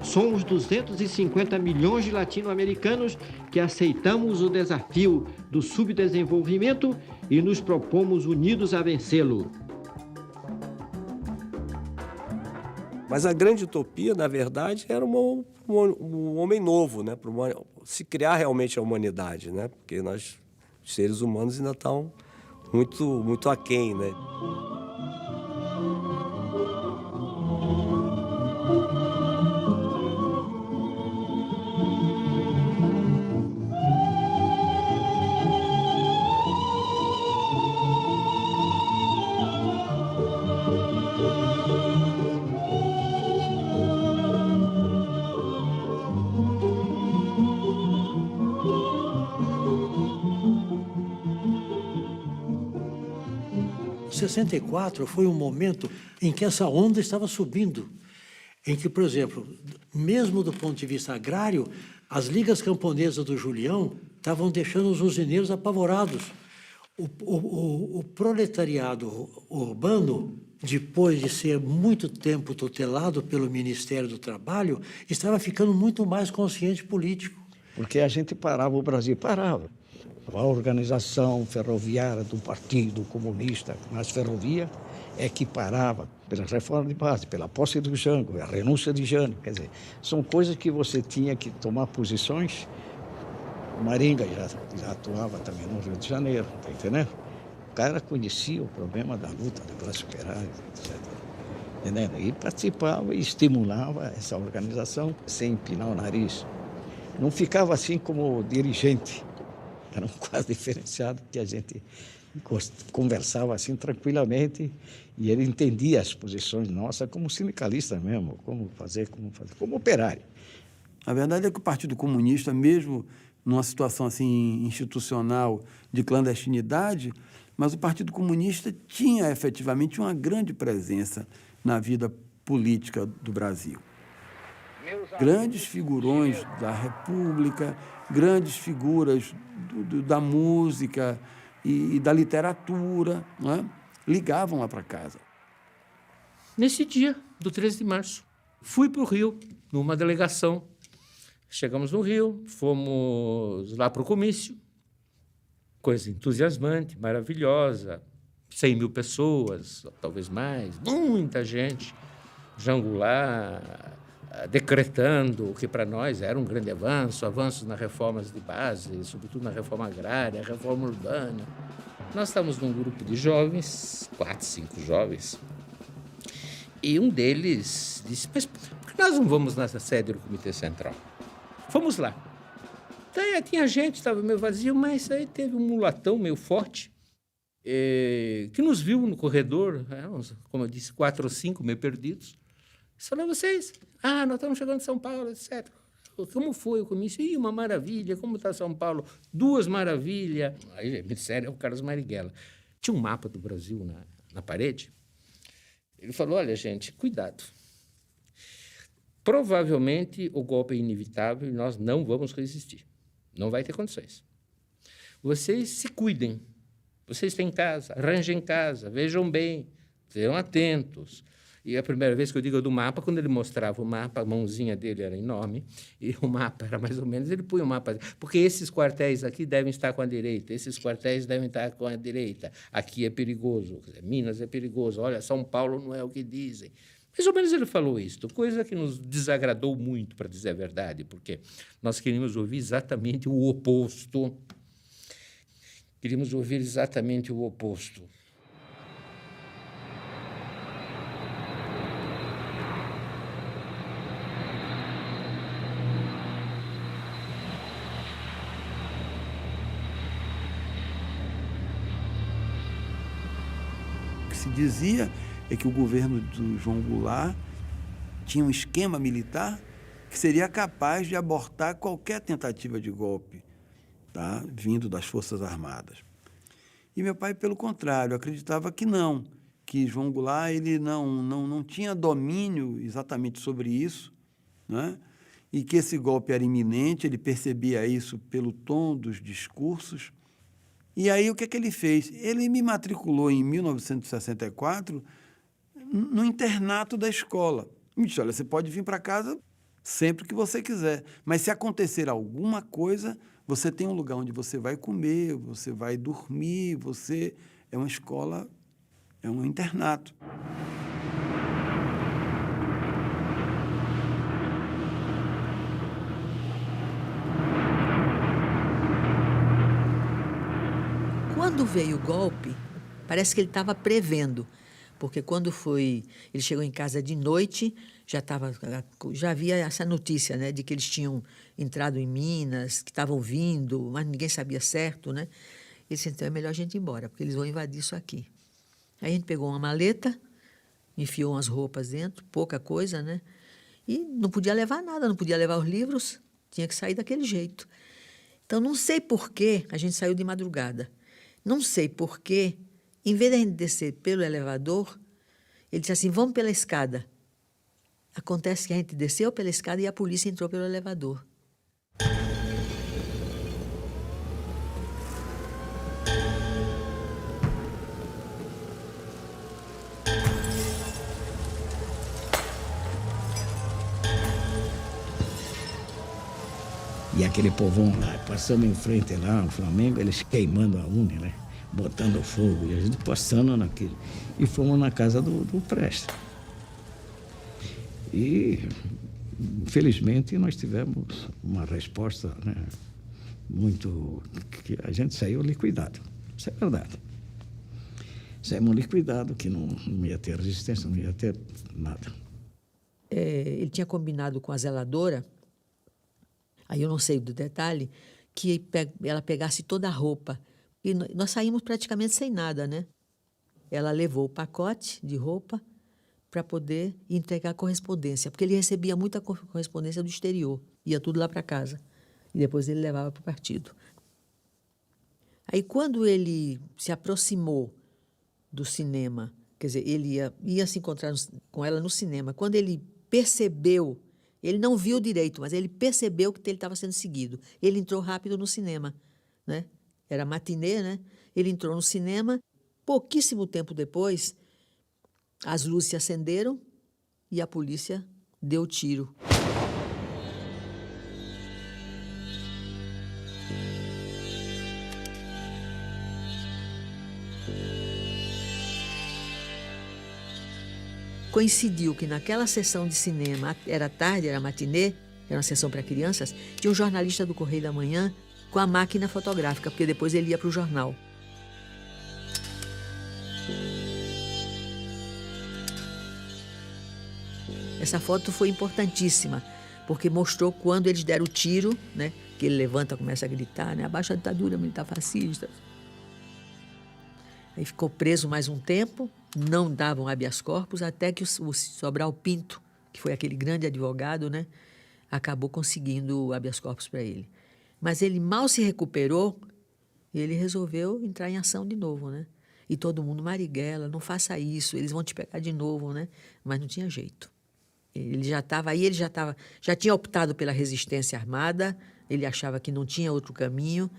[SPEAKER 10] Somos 250 milhões de latino-americanos que aceitamos o desafio do subdesenvolvimento e nos propomos unidos a vencê-lo.
[SPEAKER 17] Mas a grande utopia, na verdade, era um homem novo, né? Para se criar realmente a humanidade, né? Porque nós, os seres humanos, ainda estão muito aquém, né?
[SPEAKER 7] Em 64 foi um momento em que essa onda estava subindo, em que, por exemplo, mesmo do ponto de vista agrário, as ligas camponesas do Julião estavam deixando os usineiros apavorados. O proletariado urbano, depois de ser muito tempo tutelado pelo Ministério do Trabalho, estava ficando muito mais consciente político.
[SPEAKER 18] Porque a gente parava, o Brasil parava. A organização ferroviária do Partido Comunista nas ferrovias é que parava pela reforma de base, pela posse do Jango, a renúncia de Jango. Quer dizer, são coisas que você tinha que tomar posições. O Maringa já atuava também no Rio de Janeiro, tá entendendo? O cara conhecia o problema da luta da classe operária, etc. Entendendo? E participava e estimulava essa organização sem empinar o nariz. Não ficava assim como dirigente. Era um quadro diferenciado que a gente conversava assim tranquilamente e ele entendia as posições nossas como sindicalista mesmo, como fazer, como operário.
[SPEAKER 4] A verdade é que o Partido Comunista, mesmo numa situação assim institucional de clandestinidade, mas o Partido Comunista tinha efetivamente uma grande presença na vida política do Brasil. Grandes figurões da República, grandes figuras da música e da literatura, né, ligavam lá para casa.
[SPEAKER 19] Nesse dia, do 13 de março, fui para o Rio, numa delegação. Chegamos no Rio, fomos lá para o comício, coisa entusiasmante, maravilhosa, 100 mil pessoas, talvez mais, muita gente, Jango lá, decretando o que para nós era um grande avanços nas reformas de base, sobretudo na reforma agrária, reforma urbana. Nós estávamos num grupo de jovens, 4, 5 jovens, e um deles disse, mas por que nós não vamos na sede do Comitê Central? Fomos lá. Daí tinha gente, estava meio vazio, mas aí teve um mulatão meio forte, que nos viu no corredor, como eu disse, 4 ou 5 meio perdidos. Falou, vocês, nós estamos chegando em São Paulo, etc. Como foi o comício? Ih, uma maravilha, como está São Paulo? 2 maravilhas. Aí, sério, é o Carlos Marighella. Tinha um mapa do Brasil na parede. Ele falou, olha, gente, cuidado. Provavelmente o golpe é inevitável e nós não vamos resistir. Não vai ter condições. Vocês se cuidem. Vocês têm casa, arranjem casa, vejam bem, sejam atentos. E a primeira vez que eu digo do mapa, quando ele mostrava o mapa, a mãozinha dele era enorme, e o mapa era mais ou menos, ele punha o mapa, porque esses quartéis aqui devem estar com a direita, esses quartéis devem estar com a direita, aqui é perigoso, Minas é perigoso, olha, São Paulo não é o que dizem. Mais ou menos ele falou isso, coisa que nos desagradou muito, para dizer a verdade, porque nós queríamos ouvir exatamente o oposto. Queríamos ouvir exatamente o oposto.
[SPEAKER 4] se dizia é que o governo do João Goulart tinha um esquema militar que seria capaz de abortar qualquer tentativa de golpe, tá? Vindo das Forças Armadas. E meu pai, pelo contrário, acreditava que não, que João Goulart ele não tinha domínio exatamente sobre isso, né? E que esse golpe era iminente, ele percebia isso pelo tom dos discursos. E aí, o que ele fez? Ele me matriculou em 1964 no internato da escola. Me disse, olha, você pode vir para casa sempre que você quiser, mas se acontecer alguma coisa, você tem um lugar onde você vai comer, você vai dormir, você... É uma escola, é um internato.
[SPEAKER 8] Quando veio o golpe, parece que ele estava prevendo, porque quando ele chegou em casa de noite, já havia essa notícia, né, de que eles tinham entrado em Minas, que estavam vindo, mas ninguém sabia certo, né? Ele disse, então é melhor a gente ir embora, porque eles vão invadir isso aqui. Aí a gente pegou uma maleta, enfiou umas roupas dentro, pouca coisa, né? E não podia levar nada, não podia levar os livros, tinha que sair daquele jeito. Então, não sei por que a gente saiu de madrugada. Não sei por que, em vez de a gente descer pelo elevador, ele disse assim, vamos pela escada. Acontece que a gente desceu pela escada e a polícia entrou pelo elevador.
[SPEAKER 18] E aquele povão lá, passando em frente lá, no Flamengo, eles queimando a Uni, né? Botando fogo, e a gente passando naquilo. E fomos na casa do Prestes. E, infelizmente, nós tivemos uma resposta, né, muito... que a gente saiu liquidado. Isso é verdade. Saímos liquidados, que não ia ter resistência, não ia ter nada.
[SPEAKER 8] Ele tinha combinado com a zeladora, aí eu não sei do detalhe, que ela pegasse toda a roupa. E nós saímos praticamente sem nada, né? Ela levou o pacote de roupa para poder entregar a correspondência, porque ele recebia muita correspondência do exterior, ia tudo lá para casa. E depois ele levava para o partido. Aí, quando ele se aproximou do cinema, quer dizer, ele ia se encontrar com ela no cinema, quando ele percebeu, ele não viu direito, mas ele percebeu que ele estava sendo seguido. Ele entrou rápido no cinema, né? Era matinê, né? Ele entrou no cinema. Pouquíssimo tempo depois, as luzes se acenderam e a polícia deu tiro. Coincidiu que naquela sessão de cinema, era tarde, era matinê, era uma sessão para crianças, tinha um jornalista do Correio da Manhã com a máquina fotográfica, porque depois ele ia para o jornal. Essa foto foi importantíssima, porque mostrou quando eles deram o tiro, né, que ele levanta e começa a gritar, né, abaixo a ditadura militar fascista. Aí ficou preso mais um tempo, não davam habeas corpus, até que o Sobral Pinto, que foi aquele grande advogado, né, acabou conseguindo o habeas corpus para ele. Mas ele mal se recuperou, ele resolveu entrar em ação de novo, né? E todo mundo, Marighella, não faça isso, eles vão te pegar de novo, né? Mas não tinha jeito. Ele já tinha optado pela resistência armada, ele achava que não tinha outro caminho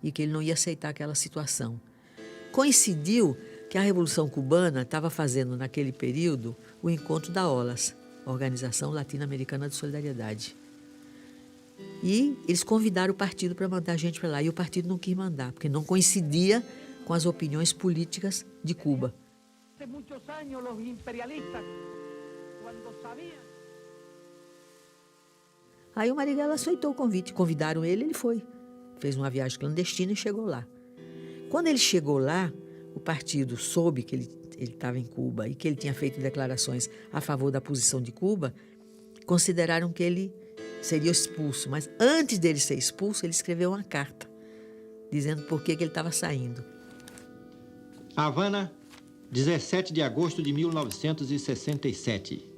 [SPEAKER 8] e que ele não ia aceitar aquela situação. Coincidiu que a Revolução Cubana estava fazendo, naquele período, o encontro da OLAS, Organização Latino-Americana de Solidariedade. E eles convidaram o partido para mandar gente para lá. E o partido não quis mandar, porque não coincidia com as opiniões políticas de Cuba. Aí o Marighella aceitou o convite. Convidaram ele, ele foi. Fez uma viagem clandestina e chegou lá. Quando ele chegou lá, o partido soube que ele estava em Cuba e que ele tinha feito declarações a favor da posição de Cuba, consideraram que ele seria expulso. Mas antes dele ser expulso, ele escreveu uma carta dizendo por que ele estava saindo.
[SPEAKER 10] Havana, 17 de agosto de 1967.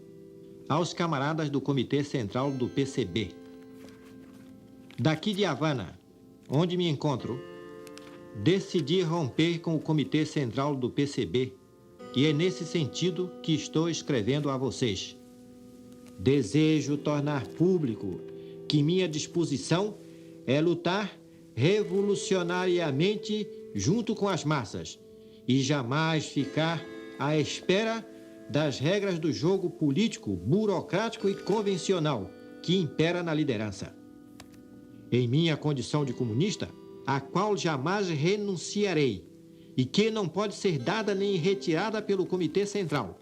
[SPEAKER 10] Aos camaradas do Comitê Central do PCB. Daqui de Havana, onde me encontro, decidi romper com o Comitê Central do PCB e é nesse sentido que estou escrevendo a vocês. Desejo tornar público que minha disposição é lutar revolucionariamente junto com as massas e jamais ficar à espera das regras do jogo político, burocrático e convencional que impera na liderança. Em minha condição de comunista, a qual jamais renunciarei e que não pode ser dada nem retirada pelo Comitê Central,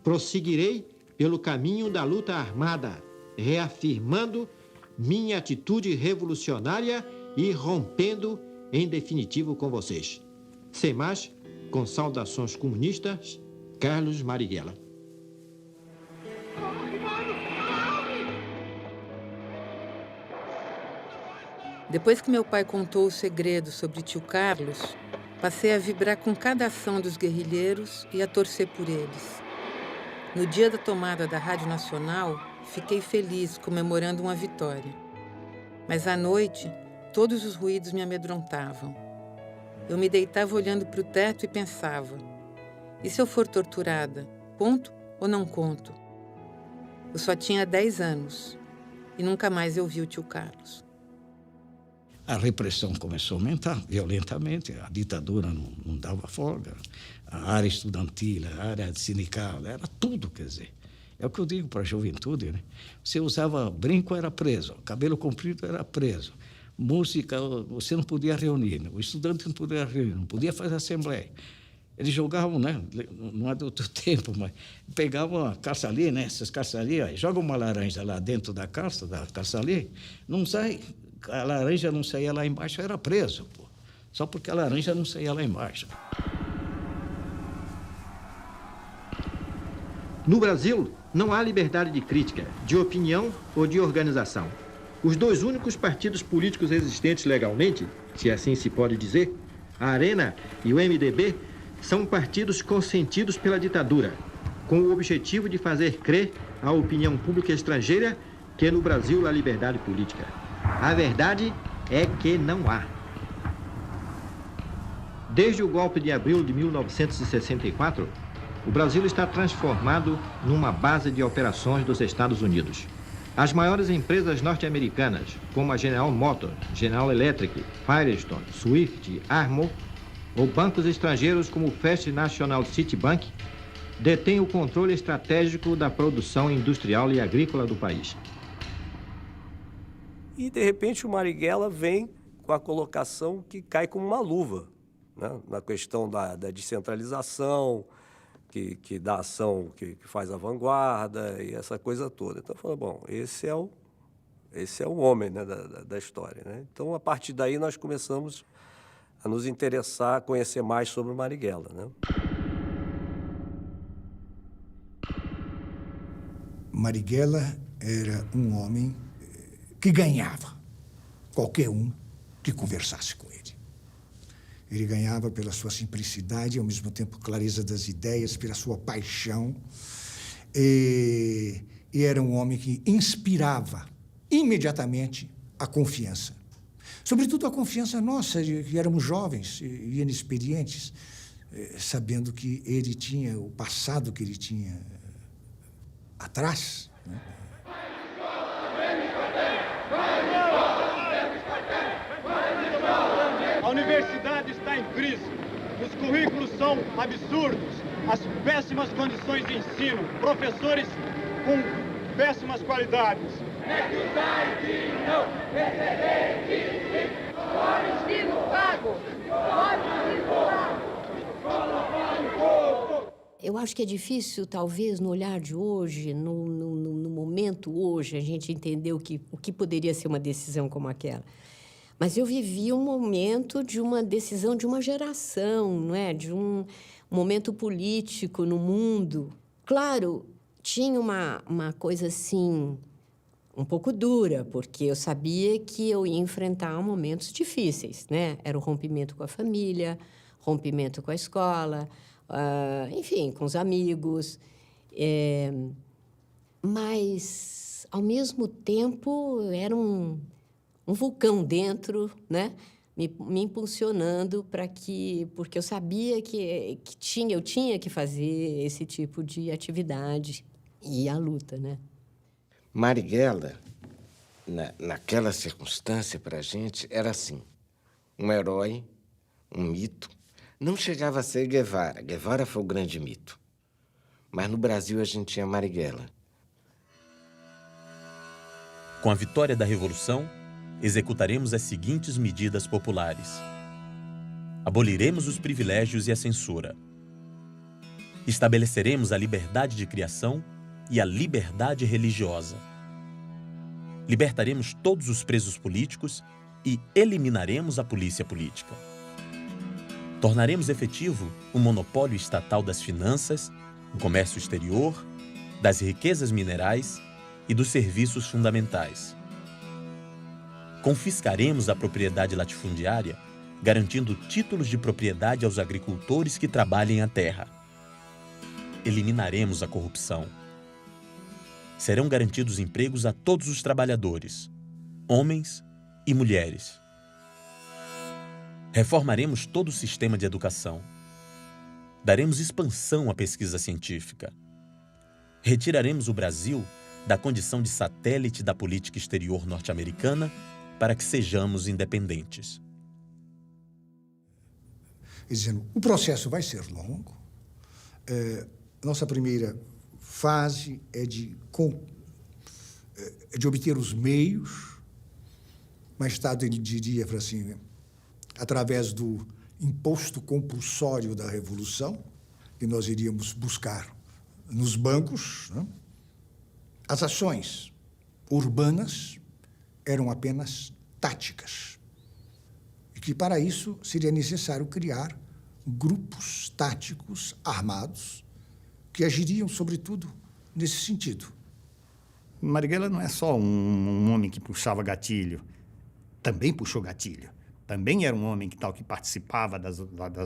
[SPEAKER 10] prosseguirei pelo caminho da luta armada, reafirmando minha atitude revolucionária e rompendo em definitivo com vocês. Sem mais, com saudações comunistas, Carlos Marighella.
[SPEAKER 1] Depois que meu pai contou o segredo sobre tio Carlos, passei a vibrar com cada ação dos guerrilheiros e a torcer por eles. No dia da tomada da Rádio Nacional, fiquei feliz, comemorando uma vitória. Mas à noite, todos os ruídos me amedrontavam. Eu me deitava olhando para o teto e pensava: e se eu for torturada, conto ou não conto? Eu só tinha 10 anos e nunca mais eu vi o tio Carlos.
[SPEAKER 18] A repressão começou a aumentar violentamente, a ditadura não dava folga, a área estudantil, a área sindical, era tudo, quer dizer. É o que eu digo para a juventude, né? Você usava brinco, era preso, cabelo comprido, era preso. Música, você não podia reunir, o estudante não podia reunir, não podia fazer assembleia. Eles jogavam, né? Não é do outro tempo, mas pegavam a calça ali, né? Essas calças ali, ó, jogam uma laranja lá dentro da calça ali, não sai, a laranja não saía lá embaixo, era preso, pô. Só porque a laranja não saía lá embaixo.
[SPEAKER 10] No Brasil, não há liberdade de crítica, de opinião ou de organização. Os dois únicos partidos políticos existentes legalmente, se assim se pode dizer, a Arena e o MDB, são partidos consentidos pela ditadura, com o objetivo de fazer crer à opinião pública estrangeira que no Brasil há liberdade política. A verdade é que não há. Desde o golpe de abril de 1964, o Brasil está transformado numa base de operações dos Estados Unidos. As maiores empresas norte-americanas, como a General Motors, General Electric, Firestone, Swift, Armour, ou bancos estrangeiros como o First National Citibank, detêm o controle estratégico da produção industrial e agrícola do país.
[SPEAKER 17] E, de repente, o Marighella vem com a colocação que cai como uma luva, né? Na questão da descentralização, que dá ação, que faz a vanguarda e essa coisa toda. Então, eu falei, bom, esse é o homem, né, da história, né? Então, a partir daí, nós começamos a nos interessar, a conhecer mais sobre o Marighella, né?
[SPEAKER 20] Marighella era um homem que ganhava qualquer um que conversasse com ele. Ele ganhava pela sua simplicidade e, ao mesmo tempo, clareza das ideias, pela sua paixão. E era um homem que inspirava imediatamente a confiança. Sobretudo a confiança nossa, que éramos jovens e inexperientes, sabendo que ele tinha, o passado que ele tinha atrás, né?
[SPEAKER 21] A universidade está em crise. Os currículos são absurdos. As péssimas condições de ensino. Professores com péssimas qualidades.
[SPEAKER 22] Eu acho que é difícil, talvez, no olhar de hoje, no momento hoje, a gente entender o que poderia ser uma decisão como aquela. Mas eu vivi um momento de uma decisão de uma geração, não é? De um momento político no mundo. Claro, tinha uma coisa assim, um pouco dura, porque eu sabia que eu ia enfrentar momentos difíceis, né? Era o rompimento com a família, rompimento com a escola, enfim, com os amigos. Mas, ao mesmo tempo, era um vulcão dentro, né? Me impulsionando porque eu sabia que eu tinha que fazer esse tipo de atividade e a luta, né?
[SPEAKER 3] Marighella, naquela circunstância, para a gente, era assim, um herói, um mito. Não chegava a ser Guevara. Guevara foi o grande mito. Mas no Brasil a gente tinha Marighella.
[SPEAKER 2] Com a vitória da Revolução, executaremos as seguintes medidas populares. Aboliremos os privilégios e a censura. Estabeleceremos a liberdade de criação e a liberdade religiosa. Libertaremos todos os presos políticos e eliminaremos a polícia política. Tornaremos efetivo o monopólio estatal das finanças, do comércio exterior, das riquezas minerais e dos serviços fundamentais. Confiscaremos a propriedade latifundiária, garantindo títulos de propriedade aos agricultores que trabalhem a terra. Eliminaremos a corrupção. Serão garantidos empregos a todos os trabalhadores, homens e mulheres. Reformaremos todo o sistema de educação. Daremos expansão à pesquisa científica. Retiraremos o Brasil da condição de satélite da política exterior norte-americana para que sejamos independentes.
[SPEAKER 20] Dizendo, o processo vai ser longo. Nossa primeira fase é de obter os meios. Mais tarde ele diria assim, através do imposto compulsório da Revolução, que nós iríamos buscar nos bancos, né? As ações urbanas eram apenas táticas. E que, para isso, seria necessário criar grupos táticos armados que agiriam, sobretudo, nesse sentido.
[SPEAKER 6] Marighella não é só um homem que puxava gatilho. Também puxou gatilho. Também era um homem que participava das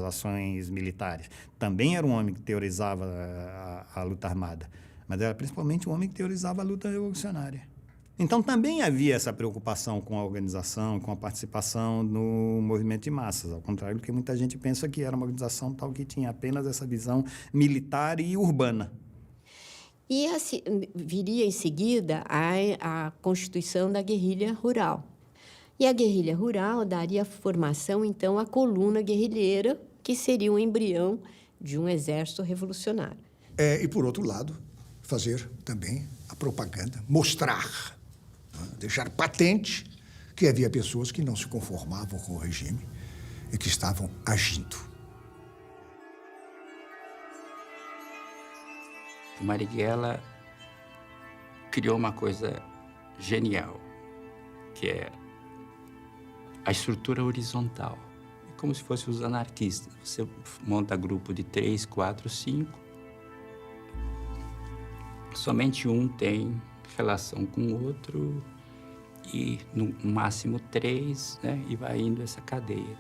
[SPEAKER 6] ações militares. Também era um homem que teorizava a luta armada. Mas era principalmente um homem que teorizava a luta revolucionária. Então, também havia essa preocupação com a organização, com a participação no movimento de massas, ao contrário do que muita gente pensa que era uma organização tal que tinha apenas essa visão militar e urbana.
[SPEAKER 22] E assim, viria em seguida a constituição da guerrilha rural. E a guerrilha rural daria formação, então, à coluna guerrilheira, que seria um embrião de um exército revolucionário.
[SPEAKER 20] E, por outro lado, fazer também a propaganda, mostrar, deixar patente que havia pessoas que não se conformavam com o regime e que estavam agindo.
[SPEAKER 11] Marighella criou uma coisa genial, que é a estrutura horizontal. É como se fossem os anarquistas. Você monta grupo de 3, 4, 5. Somente um tem relação com o outro e, no máximo, 3, né? E vai indo essa cadeia.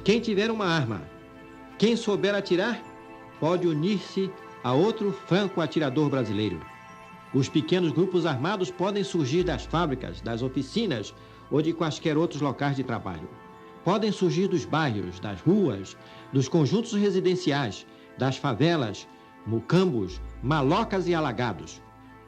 [SPEAKER 10] Quem tiver uma arma, quem souber atirar, pode unir-se a outro franco-atirador brasileiro. Os pequenos grupos armados podem surgir das fábricas, das oficinas ou de quaisquer outros locais de trabalho. Podem surgir dos bairros, das ruas, dos conjuntos residenciais, das favelas, mucambos, malocas e alagados.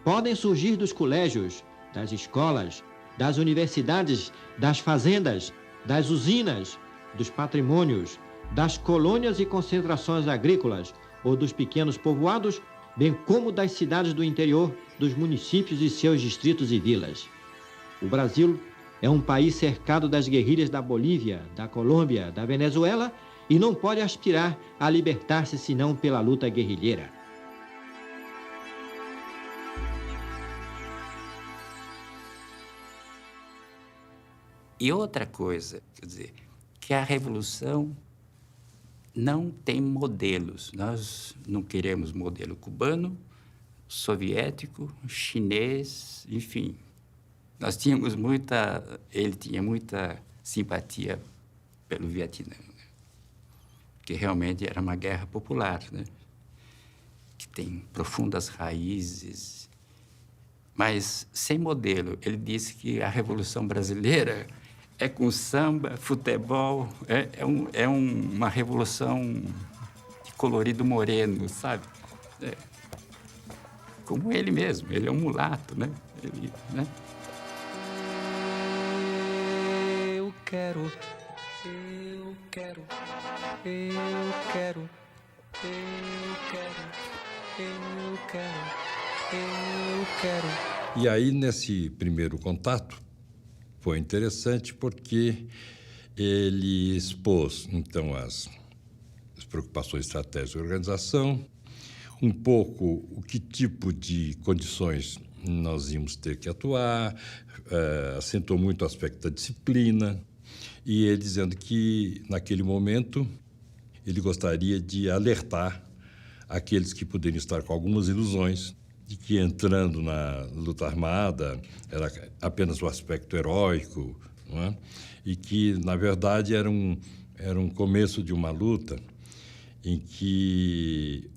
[SPEAKER 10] Podem surgir dos colégios, das escolas, das universidades, das fazendas, das usinas, dos patrimônios, das colônias e concentrações agrícolas ou dos pequenos povoados, bem como das cidades do interior, dos municípios e seus distritos e vilas. O Brasil é um país cercado das guerrilhas da Bolívia, da Colômbia, da Venezuela e não pode aspirar a libertar-se senão pela luta guerrilheira.
[SPEAKER 11] E outra coisa, quer dizer, que a revolução não tem modelos. Nós não queremos modelo cubano, soviético, chinês, enfim. Nós tínhamos ele tinha muita simpatia pelo Vietnã. que realmente era uma guerra popular, né? Que tem profundas raízes, mas sem modelo. Ele disse que a Revolução Brasileira é com samba, futebol, é uma revolução de colorido moreno, sabe? Como ele mesmo, ele é um mulato, né? Né?
[SPEAKER 12] Eu quero, eu quero, eu quero, eu quero, eu quero, eu quero.
[SPEAKER 14] E aí, nesse primeiro contato, foi interessante porque ele expôs, então, as preocupações estratégicas da organização, um pouco o que tipo de condições nós íamos ter que atuar, acentuou muito o aspecto da disciplina, e ele dizendo que, naquele momento, ele gostaria de alertar aqueles que poderiam estar com algumas ilusões de que, entrando na luta armada, era apenas o aspecto heróico, não é? E que, na verdade, era um começo de uma luta em que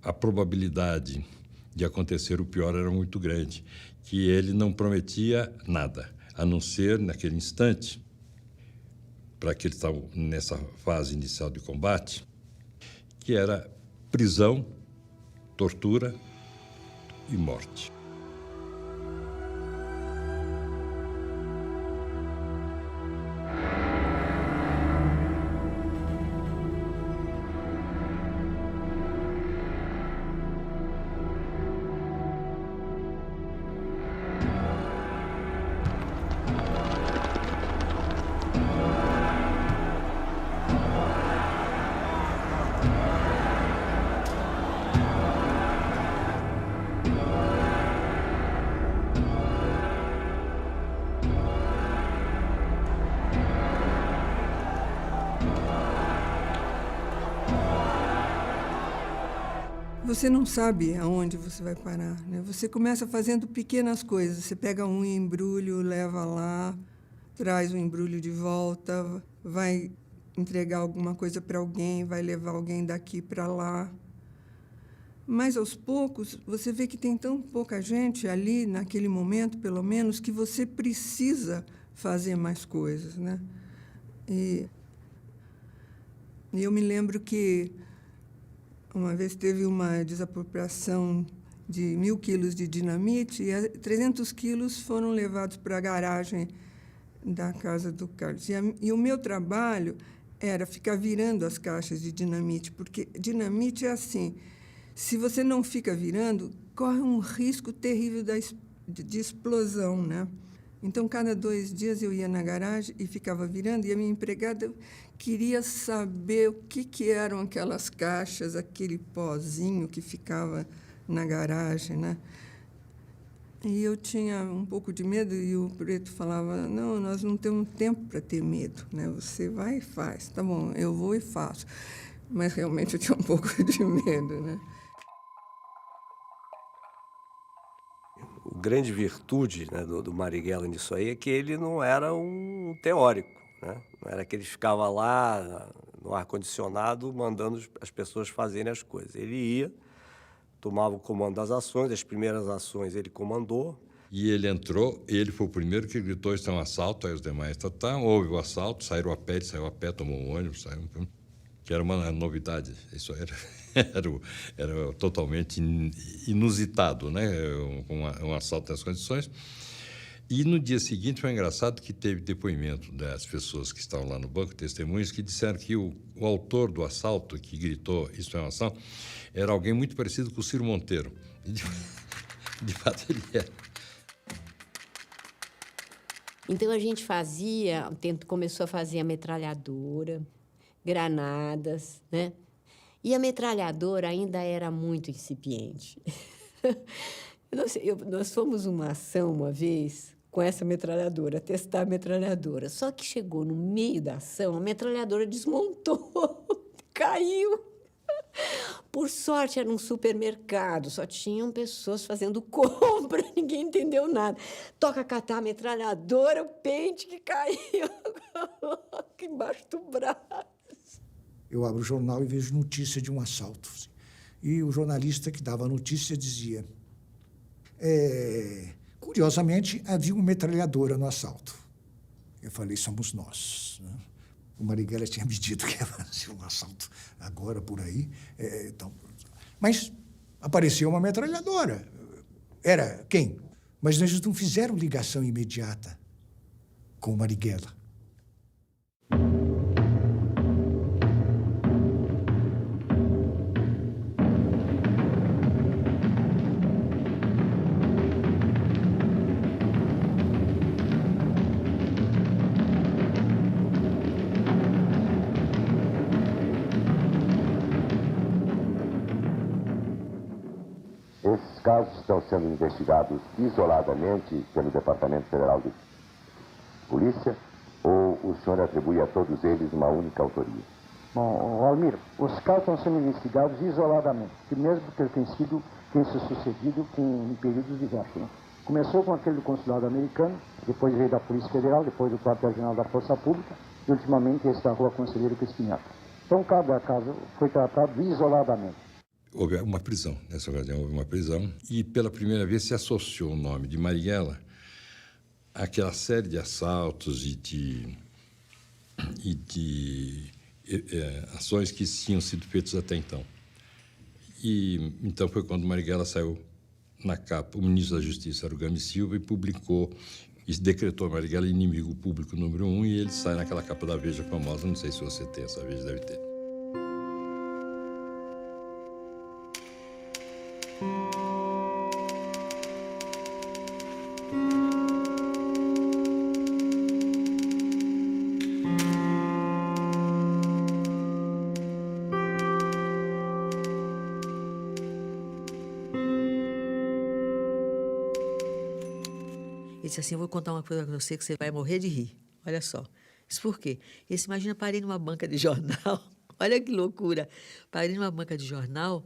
[SPEAKER 14] a probabilidade de acontecer o pior era muito grande, que ele não prometia nada, a não ser, naquele instante, para que ele estava nessa fase inicial de combate, que era prisão, tortura e morte.
[SPEAKER 23] Você não sabe aonde você vai parar, né? Você começa fazendo pequenas coisas. Você pega um embrulho, leva lá, traz o embrulho de volta, vai entregar alguma coisa para alguém, vai levar alguém daqui para lá. Mas, aos poucos, você vê que tem tão pouca gente ali, naquele momento, pelo menos, que você precisa fazer mais coisas, né? E eu me lembro que uma vez teve uma desapropriação de 1.000 quilos de dinamite e 300 quilos foram levados para a garagem da casa do Carlos. E o meu trabalho era ficar virando as caixas de dinamite, porque dinamite é assim, se você não fica virando, corre um risco terrível de explosão, né? Então, cada 2 dias eu ia na garagem e ficava virando, e a minha empregada queria saber o que eram aquelas caixas, aquele pozinho que ficava na garagem, né? E eu tinha um pouco de medo, e o Preto falava, não, nós não temos tempo para ter medo, né? Você vai e faz. Tá bom, eu vou e faço. Mas, realmente, eu tinha um pouco de medo, né?
[SPEAKER 17] A grande virtude, né, do Marighella nisso aí é que ele não era um teórico, né? Não era que ele ficava lá no ar-condicionado mandando as pessoas fazerem as coisas. Ele ia, tomava o comando das ações, as primeiras ações ele comandou.
[SPEAKER 14] E ele entrou, ele foi o primeiro que gritou, isso é um assalto, aí os demais, houve o assalto, saíram a pé, ele saiu a pé, tomou um ônibus, que era uma novidade, isso era totalmente inusitado, né? Um assalto nessas condições. E no dia seguinte foi engraçado que teve depoimento das pessoas que estavam lá no banco, testemunhas, que disseram que o autor do assalto, que gritou isso é uma ação, era alguém muito parecido com o Ciro Monteiro. E de fato ele era.
[SPEAKER 22] Então a gente começou a fazer a metralhadora, granadas, né? E a metralhadora ainda era muito incipiente. Nós fomos uma ação uma vez com essa metralhadora, testar a metralhadora. Só que chegou no meio da ação, a metralhadora desmontou, caiu. Por sorte, era um supermercado, só tinham pessoas fazendo compra, ninguém entendeu nada. Toca catar a metralhadora, o pente que caiu aqui embaixo do braço.
[SPEAKER 20] eu abro o jornal e vejo notícia de um assalto. E o jornalista que dava a notícia dizia... curiosamente, havia uma metralhadora no assalto. Eu falei, somos nós. Né? O Marighella tinha me dito que ia fazer um assalto agora por aí. Mas apareceu uma metralhadora. Era quem? Mas eles não fizeram ligação imediata com o Marighella.
[SPEAKER 9] Esses casos estão sendo investigados isoladamente pelo Departamento Federal de Polícia ou o senhor atribui a todos eles uma única autoria?
[SPEAKER 13] Bom, Almir, os casos estão sendo investigados isoladamente, mesmo porque tem se sucedido em períodos diversos. Né? Começou com aquele do consulado americano, depois veio da Polícia Federal, depois do quartel-general da Força Pública e, ultimamente, esse da Rua Conselheiro Crispiniato. Então, cada caso foi tratado isoladamente.
[SPEAKER 14] Houve uma prisão, nessa ocasião houve uma prisão, e pela primeira vez se associou o nome de Marighella àquela série de assaltos e de ações que tinham sido feitas até então. E então foi quando Marighella saiu na capa, o ministro da Justiça era o Gami Silva, e publicou, e decretou Marighella inimigo público número 1, e ele sai naquela capa da Veja famosa, não sei se você tem essa Veja, deve ter.
[SPEAKER 8] Ele disse assim, eu vou contar uma coisa para você que você vai morrer de rir. Olha só. Isso por quê? Ele disse, imagina, parei numa banca de jornal. Olha que loucura. Parei numa banca de jornal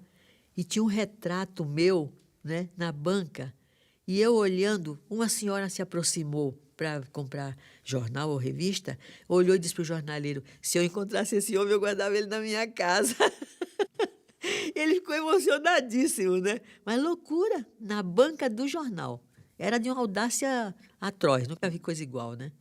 [SPEAKER 8] e tinha um retrato meu, né, na banca. E eu olhando, uma senhora se aproximou para comprar jornal ou revista, olhou e disse para o jornaleiro, se eu encontrasse esse homem, eu guardava ele na minha casa. Ele ficou emocionadíssimo, né? Mas loucura, na banca do jornal. Era de uma audácia atroz, nunca vi coisa igual, né?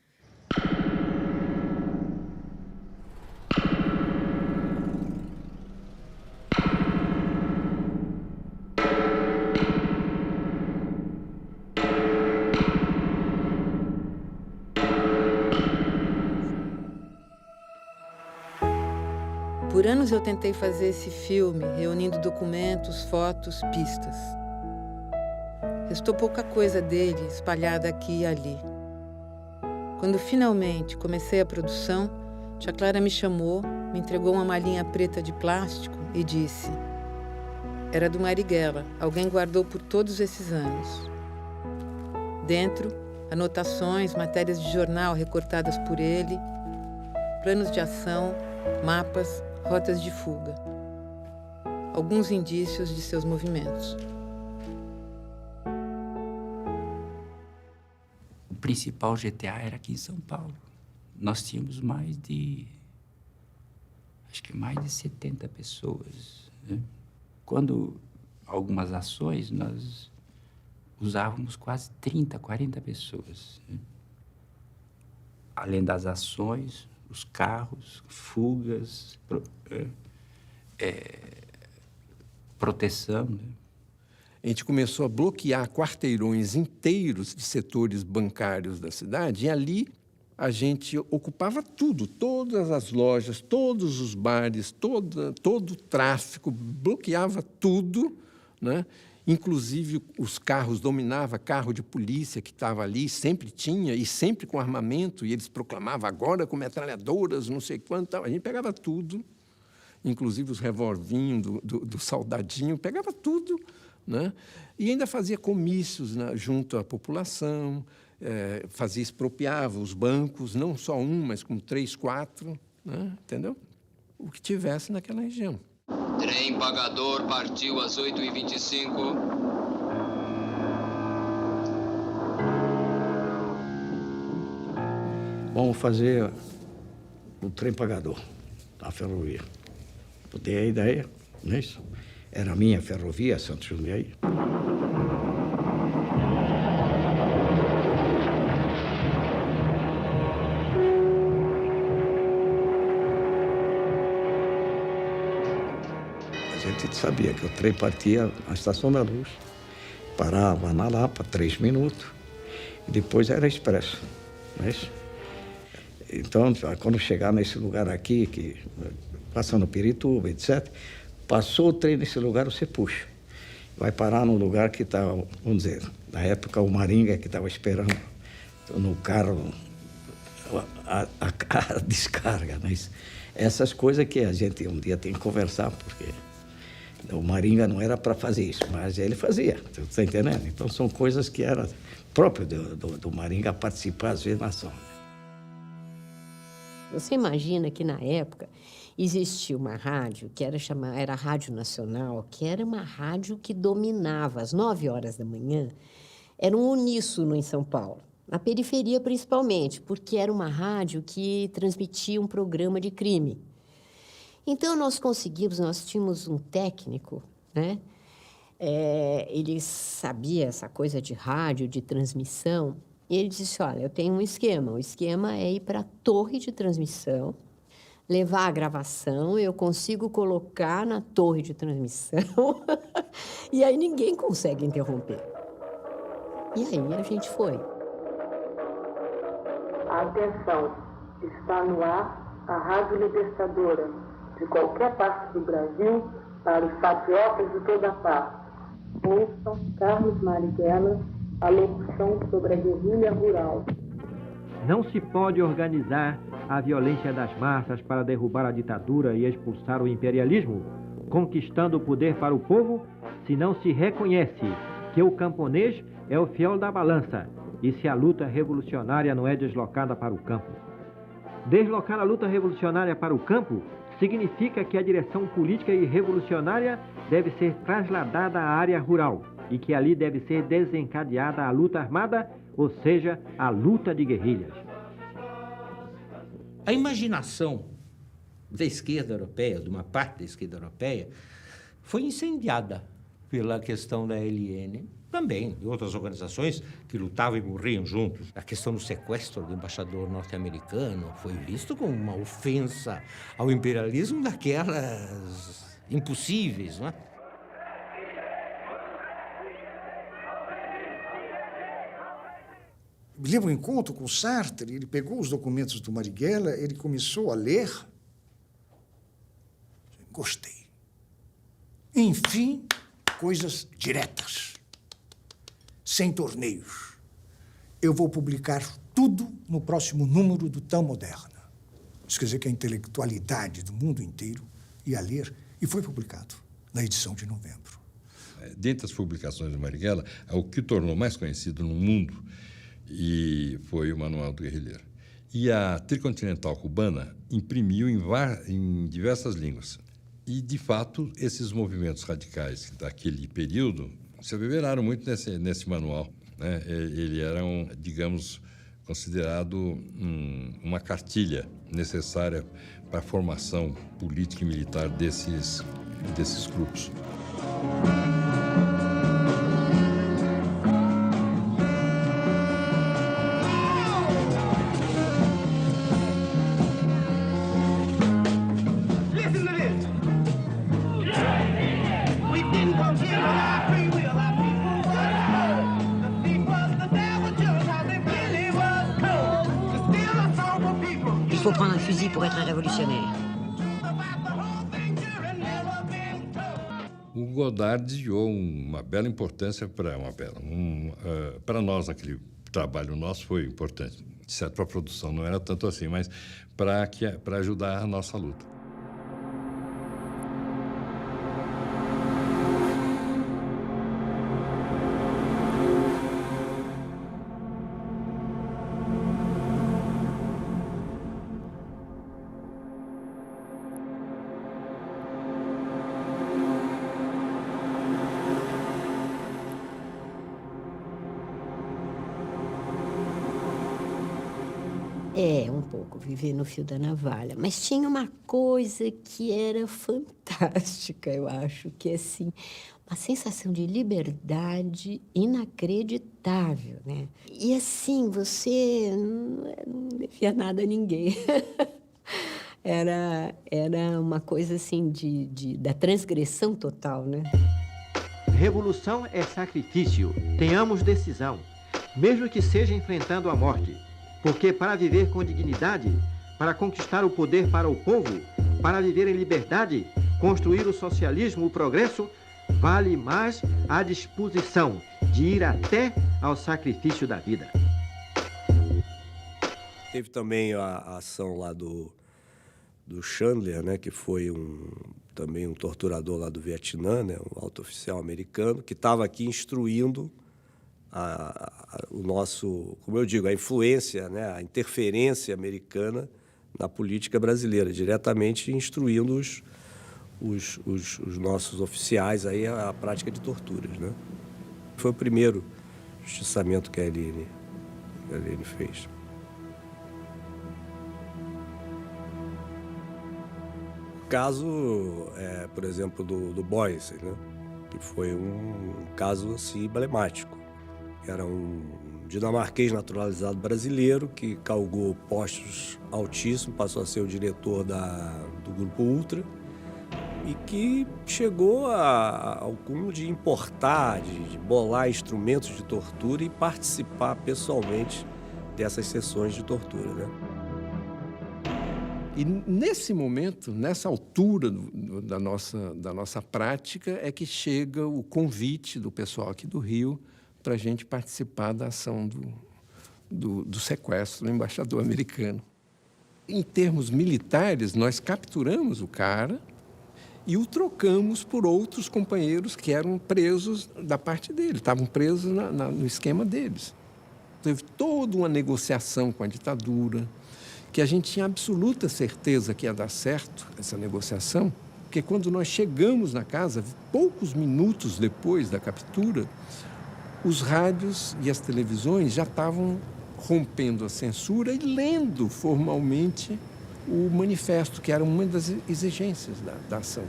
[SPEAKER 1] Por anos eu tentei fazer esse filme, reunindo documentos, fotos, pistas. Restou pouca coisa dele espalhada aqui e ali. Quando finalmente comecei a produção, Tia Clara me chamou, me entregou uma malinha preta de plástico e disse: era do Marighella, alguém guardou por todos esses anos. Dentro, anotações, matérias de jornal recortadas por ele, planos de ação, mapas, rotas de fuga. Alguns indícios de seus movimentos.
[SPEAKER 11] O principal GTA era aqui em São Paulo. Nós tínhamos mais de 70 pessoas. Né? Quando algumas ações, nós usávamos quase 30, 40 pessoas. Né? Além das ações, os carros, fugas, proteção. Né?
[SPEAKER 15] A gente começou a bloquear quarteirões inteiros de setores bancários da cidade, e ali a gente ocupava tudo, todas as lojas, todos os bares, todo o tráfico, bloqueava tudo, né? Inclusive os carros, dominava carro de polícia que estava ali, sempre tinha, e sempre com armamento, e eles proclamavam agora com metralhadoras, não sei quanto, tal. A gente pegava tudo, inclusive os revolvinhos do soldadinho, pegava tudo, né? E ainda fazia comícios, né, junto à população, expropriava os bancos, não só um, mas com 3, 4, né? Entendeu? O que tivesse naquela região.
[SPEAKER 24] Trem pagador partiu às 8h25.
[SPEAKER 18] Vamos fazer o trem pagador da ferrovia. Eu tenho a ideia, não é isso? Era a minha ferrovia, Santos Jundiaí. A gente sabia que o trem partia na Estação da Luz, parava na Lapa 3 minutos, e depois era expresso, não é isso? Então, quando chegar nesse lugar aqui, que passando Pirituba, etc., passou o trem nesse lugar, você puxa. Vai parar num lugar que está, vamos dizer, na época o Maringa que estava esperando no carro a descarga. Mas essas coisas que a gente um dia tem que conversar, porque o Maringa não era para fazer isso, mas ele fazia, você está entendendo? Então são coisas que era próprio do Maringa participar às vezes na ação.
[SPEAKER 22] Você imagina que, na época, existia uma rádio que era a Rádio Nacional, que era uma rádio que dominava. Às 9 horas da manhã, era um uníssono em São Paulo, na periferia principalmente, porque era uma rádio que transmitia um programa de crime. Então, nós tínhamos um técnico, né? Ele sabia essa coisa de rádio, de transmissão. E ele disse, olha, eu tenho um esquema. O esquema é ir para a torre de transmissão, levar a gravação, eu consigo colocar na torre de transmissão e aí ninguém consegue interromper. E aí a gente foi.
[SPEAKER 5] Atenção, está no ar a Rádio Libertadora, de qualquer parte do Brasil, para os patriotas de toda parte. Ouçam Carlos Marighella, a locução sobre a guerrilha rural.
[SPEAKER 10] Não se pode organizar a violência das massas para derrubar a ditadura e expulsar o imperialismo, conquistando o poder para o povo, se não se reconhece que o camponês é o fiel da balança e se a luta revolucionária não é deslocada para o campo. Deslocar a luta revolucionária para o campo significa que a direção política e revolucionária deve ser trasladada à área rural e que ali deve ser desencadeada a luta armada, ou seja, a luta de guerrilhas.
[SPEAKER 7] A imaginação da esquerda europeia, de uma parte da esquerda europeia, foi incendiada pela questão da LN, também de outras organizações que lutavam e morriam juntos. A questão do sequestro do embaixador norte-americano foi visto como uma ofensa ao imperialismo daquelas impossíveis, não é?
[SPEAKER 20] Me lembro um encontro com o Sartre, ele pegou os documentos do Marighella, ele começou a ler. Gostei. Enfim, coisas diretas, sem torneios. Eu vou publicar tudo no próximo número do Tão Moderna. Isso quer dizer que a intelectualidade do mundo inteiro ia ler, e foi publicado na edição de novembro.
[SPEAKER 14] Dentre as publicações do Marighella, o que o tornou mais conhecido no mundo e foi o Manual do Guerrilheiro. E a Tricontinental Cubana imprimiu em diversas línguas. E, de fato, esses movimentos radicais daquele período se aviveraram muito nesse manual, né? Ele era, digamos, considerado uma cartilha necessária para a formação política e militar desses grupos.
[SPEAKER 16] Il faut prendre un fusil pour être un révolutionnaire.
[SPEAKER 14] O Godard desviou uma bela importância para nós, aquele trabalho nosso foi importante. Certo, para a produção não era tanto assim, mas para ajudar a nossa luta.
[SPEAKER 22] É, um pouco, viver no fio da navalha. Mas tinha uma coisa que era fantástica, eu acho, que é assim, uma sensação de liberdade inacreditável, né? E assim, você não devia nada a ninguém. Era uma coisa assim da transgressão total, né?
[SPEAKER 10] Revolução é sacrifício. Tenhamos decisão, mesmo que seja enfrentando a morte. Porque para viver com dignidade, para conquistar o poder para o povo, para viver em liberdade, construir o socialismo, o progresso, vale mais a disposição de ir até ao sacrifício da vida.
[SPEAKER 17] Teve também a ação lá do Chandler, né, que foi também um torturador lá do Vietnã, né, um alto oficial americano, que estava aqui instruindo o nosso, como eu digo, a influência, né, a interferência americana na política brasileira, diretamente instruindo os nossos oficiais aí a prática de torturas, né? Foi o primeiro justiçamento que a Eliane fez. O caso, por exemplo, do Boyce, né, que foi um caso assim, emblemático. Era um dinamarquês naturalizado brasileiro que galgou postos altíssimos, passou a ser o diretor do Grupo Ultra e que chegou ao cúmulo de importar, de bolar instrumentos de tortura e participar pessoalmente dessas sessões de tortura, né?
[SPEAKER 15] E nesse momento, nessa altura da nossa prática, é que chega o convite do pessoal aqui do Rio para a gente participar da ação do sequestro do embaixador americano. Em termos militares, nós capturamos o cara e o trocamos por outros companheiros que eram presos da parte dele, estavam presos no esquema deles. Teve toda uma negociação com a ditadura, que a gente tinha absoluta certeza que ia dar certo, essa negociação, porque quando nós chegamos na casa, poucos minutos depois da captura, os rádios e as televisões já estavam rompendo a censura e lendo formalmente o manifesto, que era uma das exigências da ação.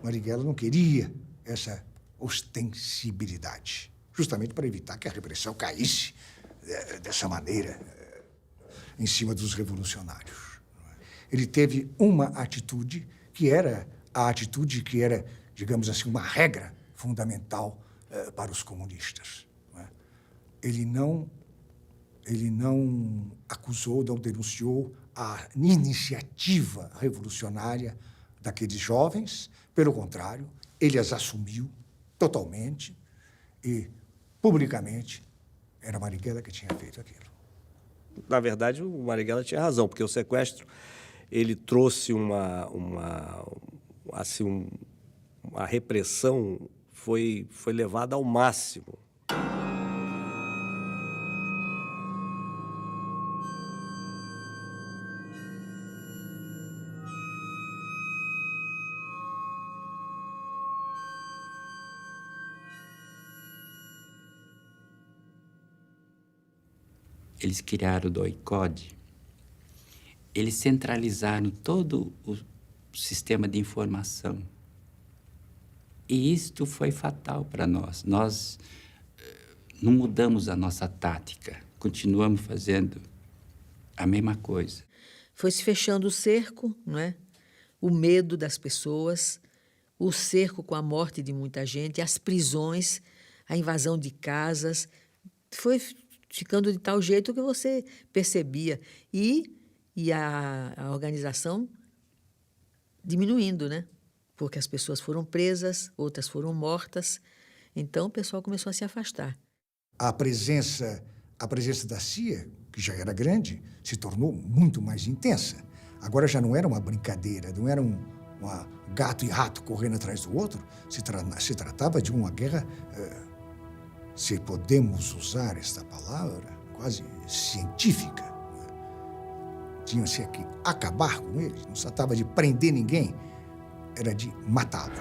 [SPEAKER 20] Marighella não queria essa ostensibilidade, justamente para evitar que a repressão caísse dessa maneira em cima dos revolucionários. Ele teve uma atitude que era a atitude que era, digamos assim, uma regra fundamental para os comunistas. Ele não acusou, não denunciou a iniciativa revolucionária daqueles jovens. Pelo contrário, ele as assumiu totalmente e, publicamente, era Marighella que tinha feito aquilo.
[SPEAKER 17] Na verdade, o Marighella tinha razão, porque o sequestro ele trouxe uma repressão foi levada ao máximo.
[SPEAKER 11] Eles criaram o DOI-CODE, eles centralizaram todo o sistema de informação. E isto foi fatal para nós. Nós não mudamos a nossa tática, continuamos fazendo a mesma coisa.
[SPEAKER 8] Foi se fechando o cerco, não é? O medo das pessoas, o cerco com a morte de muita gente, as prisões, a invasão de casas. Foi ficando de tal jeito que você percebia. E a organização diminuindo, né? Porque as pessoas foram presas, outras foram mortas. Então, o pessoal começou a se afastar.
[SPEAKER 20] A presença da CIA, que já era grande, se tornou muito mais intensa. Agora já não era uma brincadeira, não era uma gato e rato correndo atrás do outro. Se tratava de uma guerra, se podemos usar esta palavra, quase científica. Tinha-se que acabar com eles, não se tratava de prender ninguém, era de matá-los.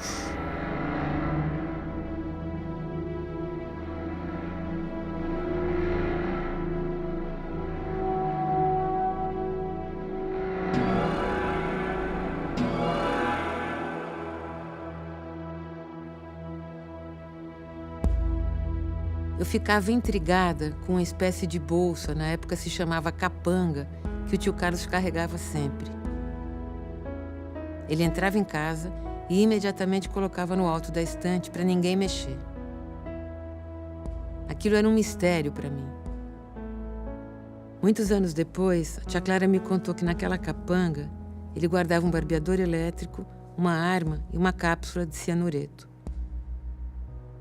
[SPEAKER 1] ficava intrigada com uma espécie de bolsa, na época se chamava capanga, que o tio Carlos carregava sempre. Ele entrava em casa e imediatamente colocava no alto da estante para ninguém mexer. Aquilo era um mistério para mim. Muitos anos depois, a tia Clara me contou que naquela capanga ele guardava um barbeador elétrico, uma arma e uma cápsula de cianureto.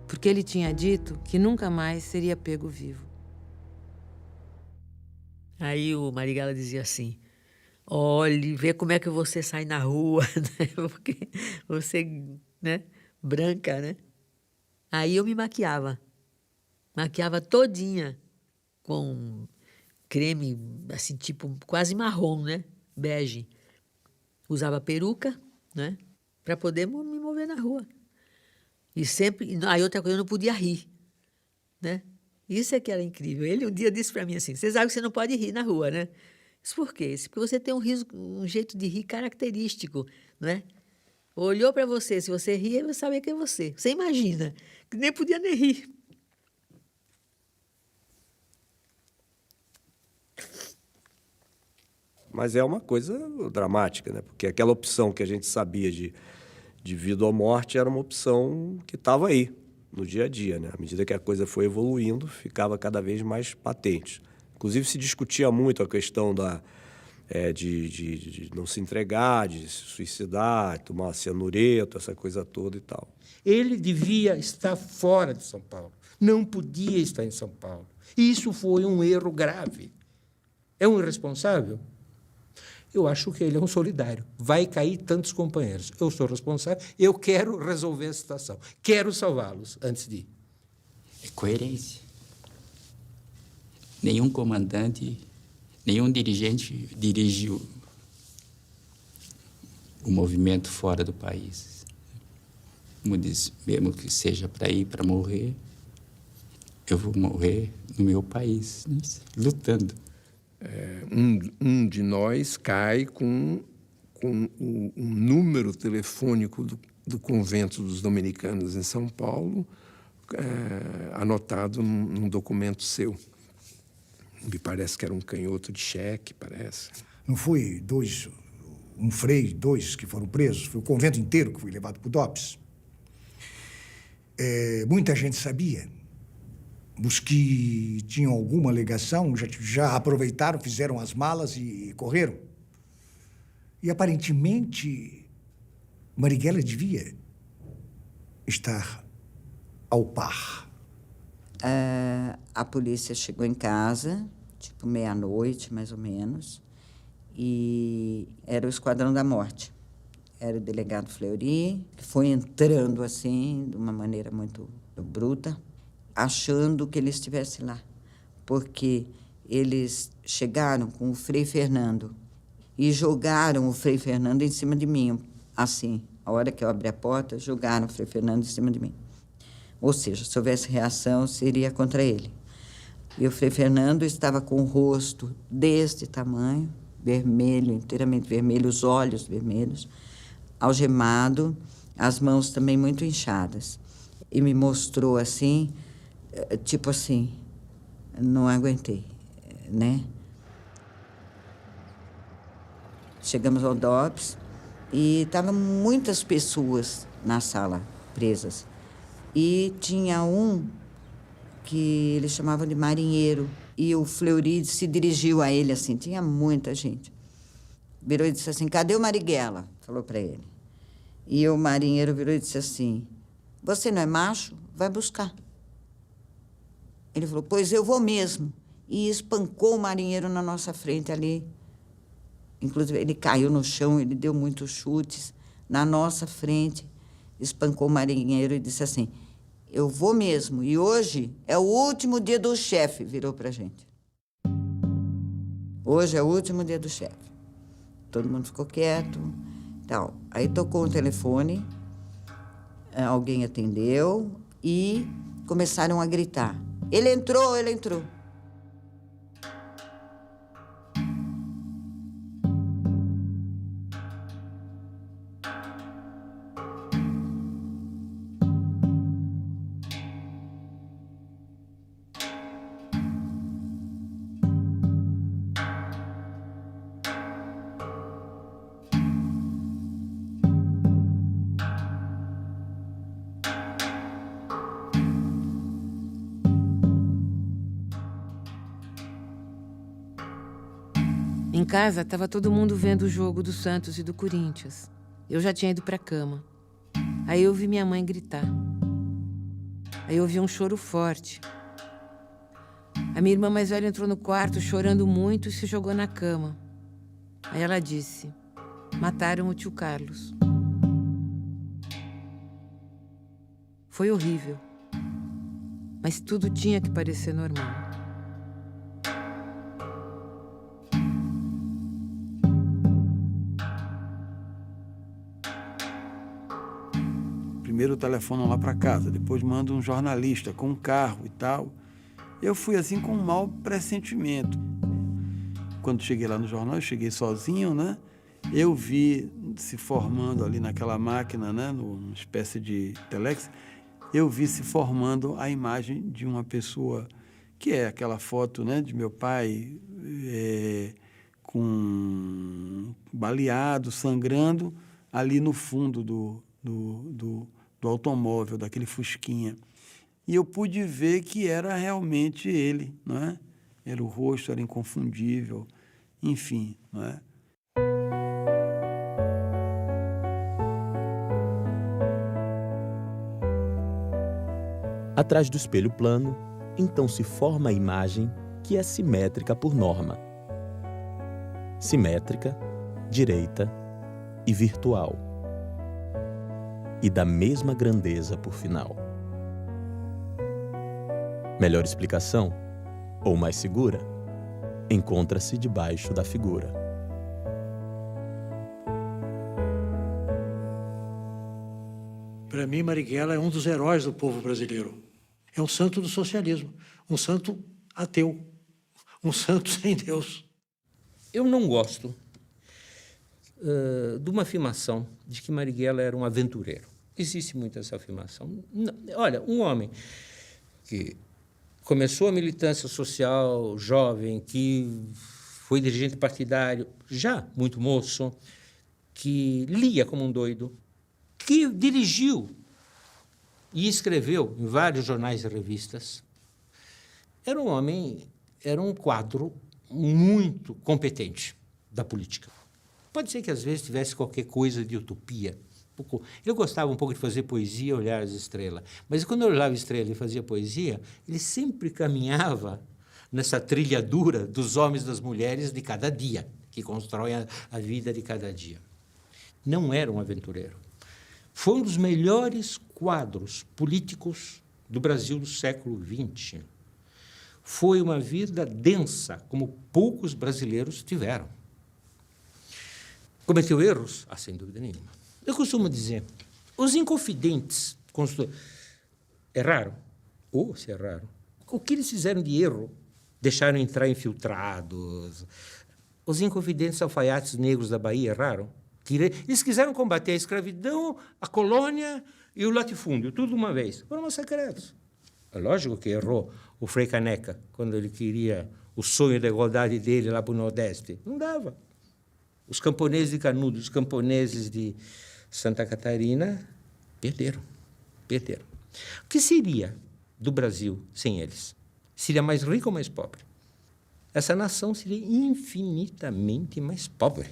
[SPEAKER 1] Porque ele tinha dito que nunca mais seria pego vivo.
[SPEAKER 8] Aí o Marighella dizia assim: olhe, vê como é que você sai na rua, né? Porque você, né, branca, né? Aí eu me maquiava todinha com creme, assim, tipo quase marrom, né? Bege. Usava peruca, né? Para poder me mover na rua. E sempre... Aí outra coisa, eu não podia rir, né? Isso é que era incrível. Ele um dia disse para mim assim: você sabe que você não pode rir na rua, né? Isso por quê? Isso porque você tem um jeito de rir característico, né? Olhou para você, se você rir, ele vai saber que é você. Você imagina, que nem podia nem rir.
[SPEAKER 17] Mas é uma coisa dramática, né? Porque aquela opção que a gente sabia de vida ou morte era uma opção que estava aí, no dia a dia, né? À medida que a coisa foi evoluindo, ficava cada vez mais patente. Inclusive, se discutia muito a questão de não se entregar, de se suicidar, tomar cianureto, essa coisa toda e tal.
[SPEAKER 7] Ele devia estar fora de São Paulo. Não podia estar em São Paulo. Isso foi um erro grave. É um irresponsável? Eu acho que ele é um solidário. Vai cair tantos companheiros. Eu sou responsável, eu quero resolver a situação. Quero salvá-los antes de ir.
[SPEAKER 11] É coerência. Nenhum comandante, nenhum dirigente dirigiu o movimento fora do país. Como diz, mesmo que seja para ir, para morrer, eu vou morrer no meu país, lutando.
[SPEAKER 15] Um de nós cai com o número telefônico do convento dos dominicanos em São Paulo, anotado num documento seu. Me parece que era um canhoto de cheque, parece.
[SPEAKER 20] Não foi um frei, dois que foram presos, foi o convento inteiro que foi levado para o DOPS. Muita gente sabia. Os que tinham alguma alegação já aproveitaram, fizeram as malas e correram. E, aparentemente, Marighella devia estar ao par.
[SPEAKER 3] A polícia chegou em casa, tipo meia-noite, mais ou menos, e era o Esquadrão da Morte. Era o delegado Fleury, que foi entrando assim, de uma maneira muito bruta, achando que ele estivesse lá, porque eles chegaram com o Frei Fernando e jogaram o Frei Fernando em cima de mim, assim. A hora que eu abri a porta, jogaram o Frei Fernando em cima de mim. Ou seja, se houvesse reação, seria contra ele. E o Frei Fernando estava com o rosto deste tamanho, vermelho, inteiramente vermelho, os olhos vermelhos, algemado, as mãos também muito inchadas. E me mostrou assim, tipo assim, não aguentei, né? Chegamos ao DOPS e estavam muitas pessoas na sala, presas. E tinha um que eles chamavam de marinheiro. E o Fleury se dirigiu a ele assim, tinha muita gente. Virou e disse assim: cadê o Marighella? Falou para ele. E o marinheiro virou e disse assim: você não é macho? Vai buscar. Ele falou: pois eu vou mesmo. E espancou o marinheiro na nossa frente ali. Inclusive, ele caiu no chão, ele deu muitos chutes na nossa frente. Espancou o marinheiro e disse assim: eu vou mesmo. E hoje é o último dia do chefe, virou pra gente. Hoje é o último dia do chefe. Todo mundo ficou quieto. Tal. Aí tocou o telefone, alguém atendeu e começaram a gritar: ele entrou, ele entrou.
[SPEAKER 1] Em casa, estava todo mundo vendo o jogo do Santos e do Corinthians. Eu já tinha ido para a cama. Aí eu ouvi minha mãe gritar. Aí eu ouvi um choro forte. A minha irmã mais velha entrou no quarto chorando muito e se jogou na cama. Aí ela disse: mataram o tio Carlos. Foi horrível. Mas tudo tinha que parecer normal.
[SPEAKER 2] Primeiro telefonam lá para casa, depois mandam um jornalista com um carro e tal. Eu fui assim com um mau pressentimento. Quando cheguei lá no jornal, eu cheguei sozinho, né? Eu vi se formando ali naquela máquina, né? Numa espécie de telex, eu vi se formando a imagem de uma pessoa, que é aquela foto, né, de meu pai com baleado, sangrando, ali no fundo do automóvel, daquele Fusquinha. E eu pude ver que era realmente ele, não é? Era o rosto, era inconfundível, enfim, não é?
[SPEAKER 4] Atrás do espelho plano, então se forma a imagem que é simétrica por norma. Simétrica, direita e virtual. E da mesma grandeza por final. Melhor explicação, ou mais segura, encontra-se debaixo da figura.
[SPEAKER 18] Para mim, Marighella é um dos heróis do povo brasileiro. É um santo do socialismo, um santo ateu, um santo sem Deus.
[SPEAKER 7] Eu não gosto de uma afirmação de que Marighella era um aventureiro. Existe muito essa afirmação. Não, olha, um homem que começou a militância social jovem, que foi dirigente partidário, já muito moço, que lia como um doido, que dirigiu e escreveu em vários jornais e revistas. Era um homem, era um quadro muito competente da política. Pode ser que, às vezes, tivesse qualquer coisa de utopia. Ele gostava um pouco de fazer poesia, olhar as estrelas. Mas, quando eu olhava a estrela e fazia poesia, ele sempre caminhava nessa trilhadura dos homens e das mulheres de cada dia, que constroem a vida de cada dia. Não era um aventureiro. Foi um dos melhores quadros políticos do Brasil do século XX. Foi uma vida densa, como poucos brasileiros tiveram. Cometeu erros? Ah, sem dúvida nenhuma. Eu costumo dizer, os inconfidentes erraram, ou se erraram, o que eles fizeram de erro? Deixaram entrar infiltrados. Os inconfidentes alfaiates negros da Bahia erraram. Eles quiseram combater a escravidão, a colônia e o latifúndio, tudo de uma vez. Foram massacrados. É lógico que errou o Frei Caneca, quando ele queria o sonho da igualdade dele lá para o Nordeste. Não dava. Os camponeses de Canudos, os camponeses de Santa Catarina, perderam. Perderam. O que seria do Brasil sem eles? Seria mais rico ou mais pobre? Essa nação seria infinitamente mais pobre.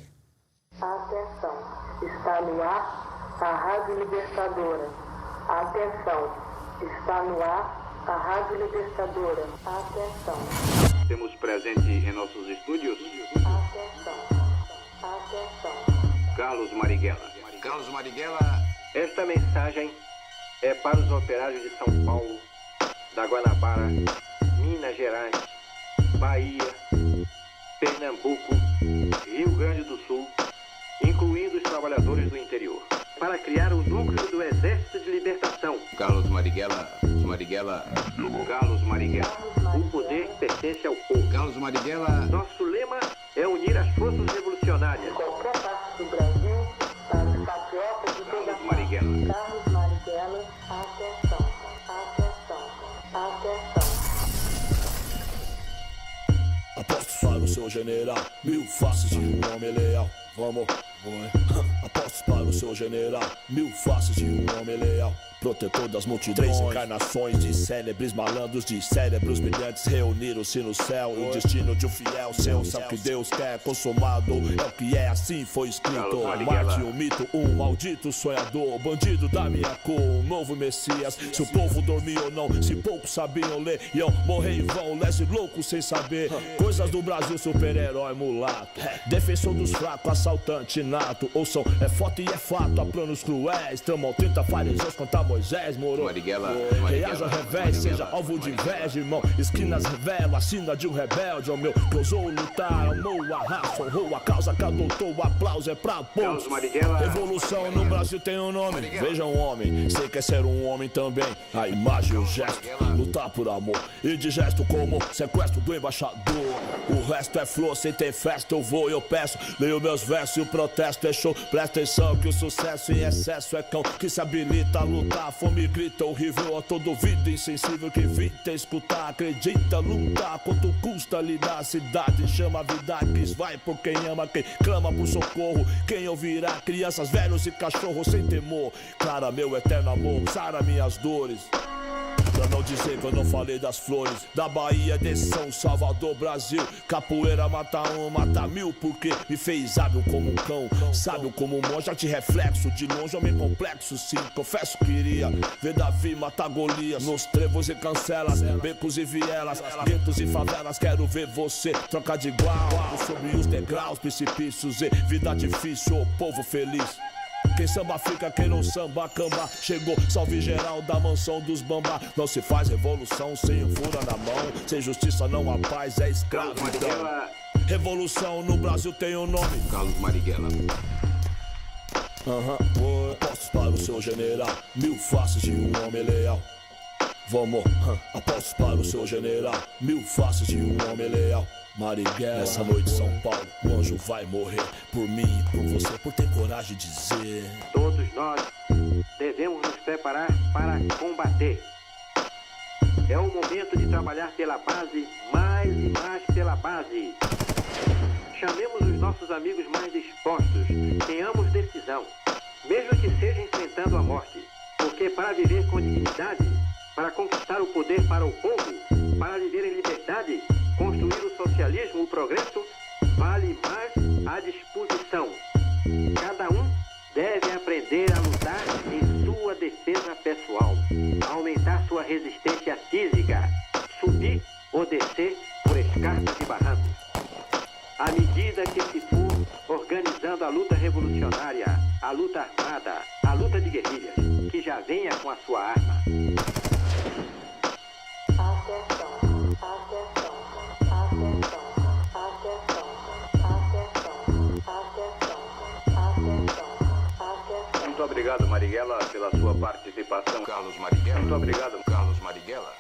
[SPEAKER 5] Atenção, está no ar a Rádio Libertadora. Atenção, está no ar a Rádio Libertadora. Atenção.
[SPEAKER 19] Temos presente em nossos estúdios.
[SPEAKER 5] Atenção, atenção.
[SPEAKER 19] Carlos Marighella.
[SPEAKER 24] Carlos Marighella.
[SPEAKER 19] Esta mensagem é para os operários de São Paulo, da Guanabara, Minas Gerais, Bahia, Pernambuco, Rio Grande do Sul, incluindo os trabalhadores do interior, para criar o núcleo do Exército de Libertação.
[SPEAKER 24] Carlos Marighella.
[SPEAKER 19] Carlos Marighella. O poder pertence ao povo.
[SPEAKER 24] Carlos Marighella.
[SPEAKER 19] Nosso lema é unir as forças revolucionárias.
[SPEAKER 5] Qualquer parte do Brasil, para os patriotas de toda
[SPEAKER 19] Carlos Marighella.
[SPEAKER 5] Carlos Marighella, atenção, atenção, atenção.
[SPEAKER 21] Aposto falo, seu general, 1000 faces de um homem leal.
[SPEAKER 6] Vamos, apostos para o seu general, 1000 faces de um homem leal, protetor das multidões. 3 encarnações de célebres malandros, de cérebros brilhantes, reuniram-se no céu. O destino de um fiel seu, sabe que Deus quer consumado, é o que é, assim foi escrito. Marte, um mito, um maldito sonhador, bandido da minha cor, um novo Messias. Se o povo dormia ou não, se poucos sabiam ler, iam morrer em vão, lese louco sem saber. Coisas do Brasil, super-herói mulato, defensor dos fracos, assaltante nato. Ouçam, é foto e é fato, há planos cruéis, tramam 30 fariseus contra Moisés, moro. Reaja ao revés, seja alvo de inveja, irmão. Esquinas revelam a sina de um rebelde, ó meu. Que ousou lutar, amou a raça, honrou a causa que adotou. O aplauso é pra poucos. Revolução no Brasil tem um nome. Veja um homem, sei que é ser um homem também. A imagem, o gesto, lutar por amor. E de gesto como sequestro do embaixador. O resto é flor, sem ter festa eu vou e eu peço. Leio meus versos e o protesto é show. Presta atenção que o sucesso em excesso é cão que se habilita a lutar. A fome grita horrível a todo ouvido insensível que evita escutar. Acredita lutar quanto custa lidar. A cidade chama a vida que vai por quem ama, quem clama por socorro. Quem ouvirá crianças, velhos e cachorros sem temor. Clara, meu eterno amor, sara minhas dores. Pra não dizer que eu não falei das flores da Bahia, de São Salvador, Brasil. Capoeira mata um, mata 1000, porque me fez hábil como um cão, sábio como um monge, arte reflexo. De longe homem complexo, sim, confesso que iria ver Davi matar Golias. Nos trevos e cancelas, becos e vielas, guetos e favelas. Quero ver você trocar de igual sobre os degraus, precipícios e vida difícil, o povo feliz. Quem samba fica, quem não samba, camba. Chegou, salve geral da mansão dos bambá. Não se faz revolução sem um fura na mão. Sem justiça não há paz, é escravidão. Revolução no Brasil tem um nome: Carlos Marighella. Apostos para o seu general, 1000 faces de um homem leal. Vamos, apostos para o seu general, 1000 faces de um homem leal. Marighella, essa noite São Paulo, o anjo vai morrer por mim e por você, por ter coragem de dizer.
[SPEAKER 19] Todos nós devemos nos preparar para combater. É o momento de trabalhar pela base, mais e mais pela base. Chamemos os nossos amigos mais dispostos, tenhamos decisão, mesmo que seja enfrentando a morte. Porque para viver com dignidade, para conquistar o poder para o povo, para viver em liberdade, construir o socialismo, o progresso, vale mais a disposição. Cada um deve aprender a lutar em sua defesa pessoal, aumentar sua resistência física, subir ou descer por escarpas e barrancos. À medida que se for organizando a luta revolucionária, a luta armada, a luta de guerrilhas, que já venha com a sua arma.
[SPEAKER 24] Muito obrigado, Marighella, pela sua participação. Carlos Marighella. Muito obrigado, Carlos Marighella.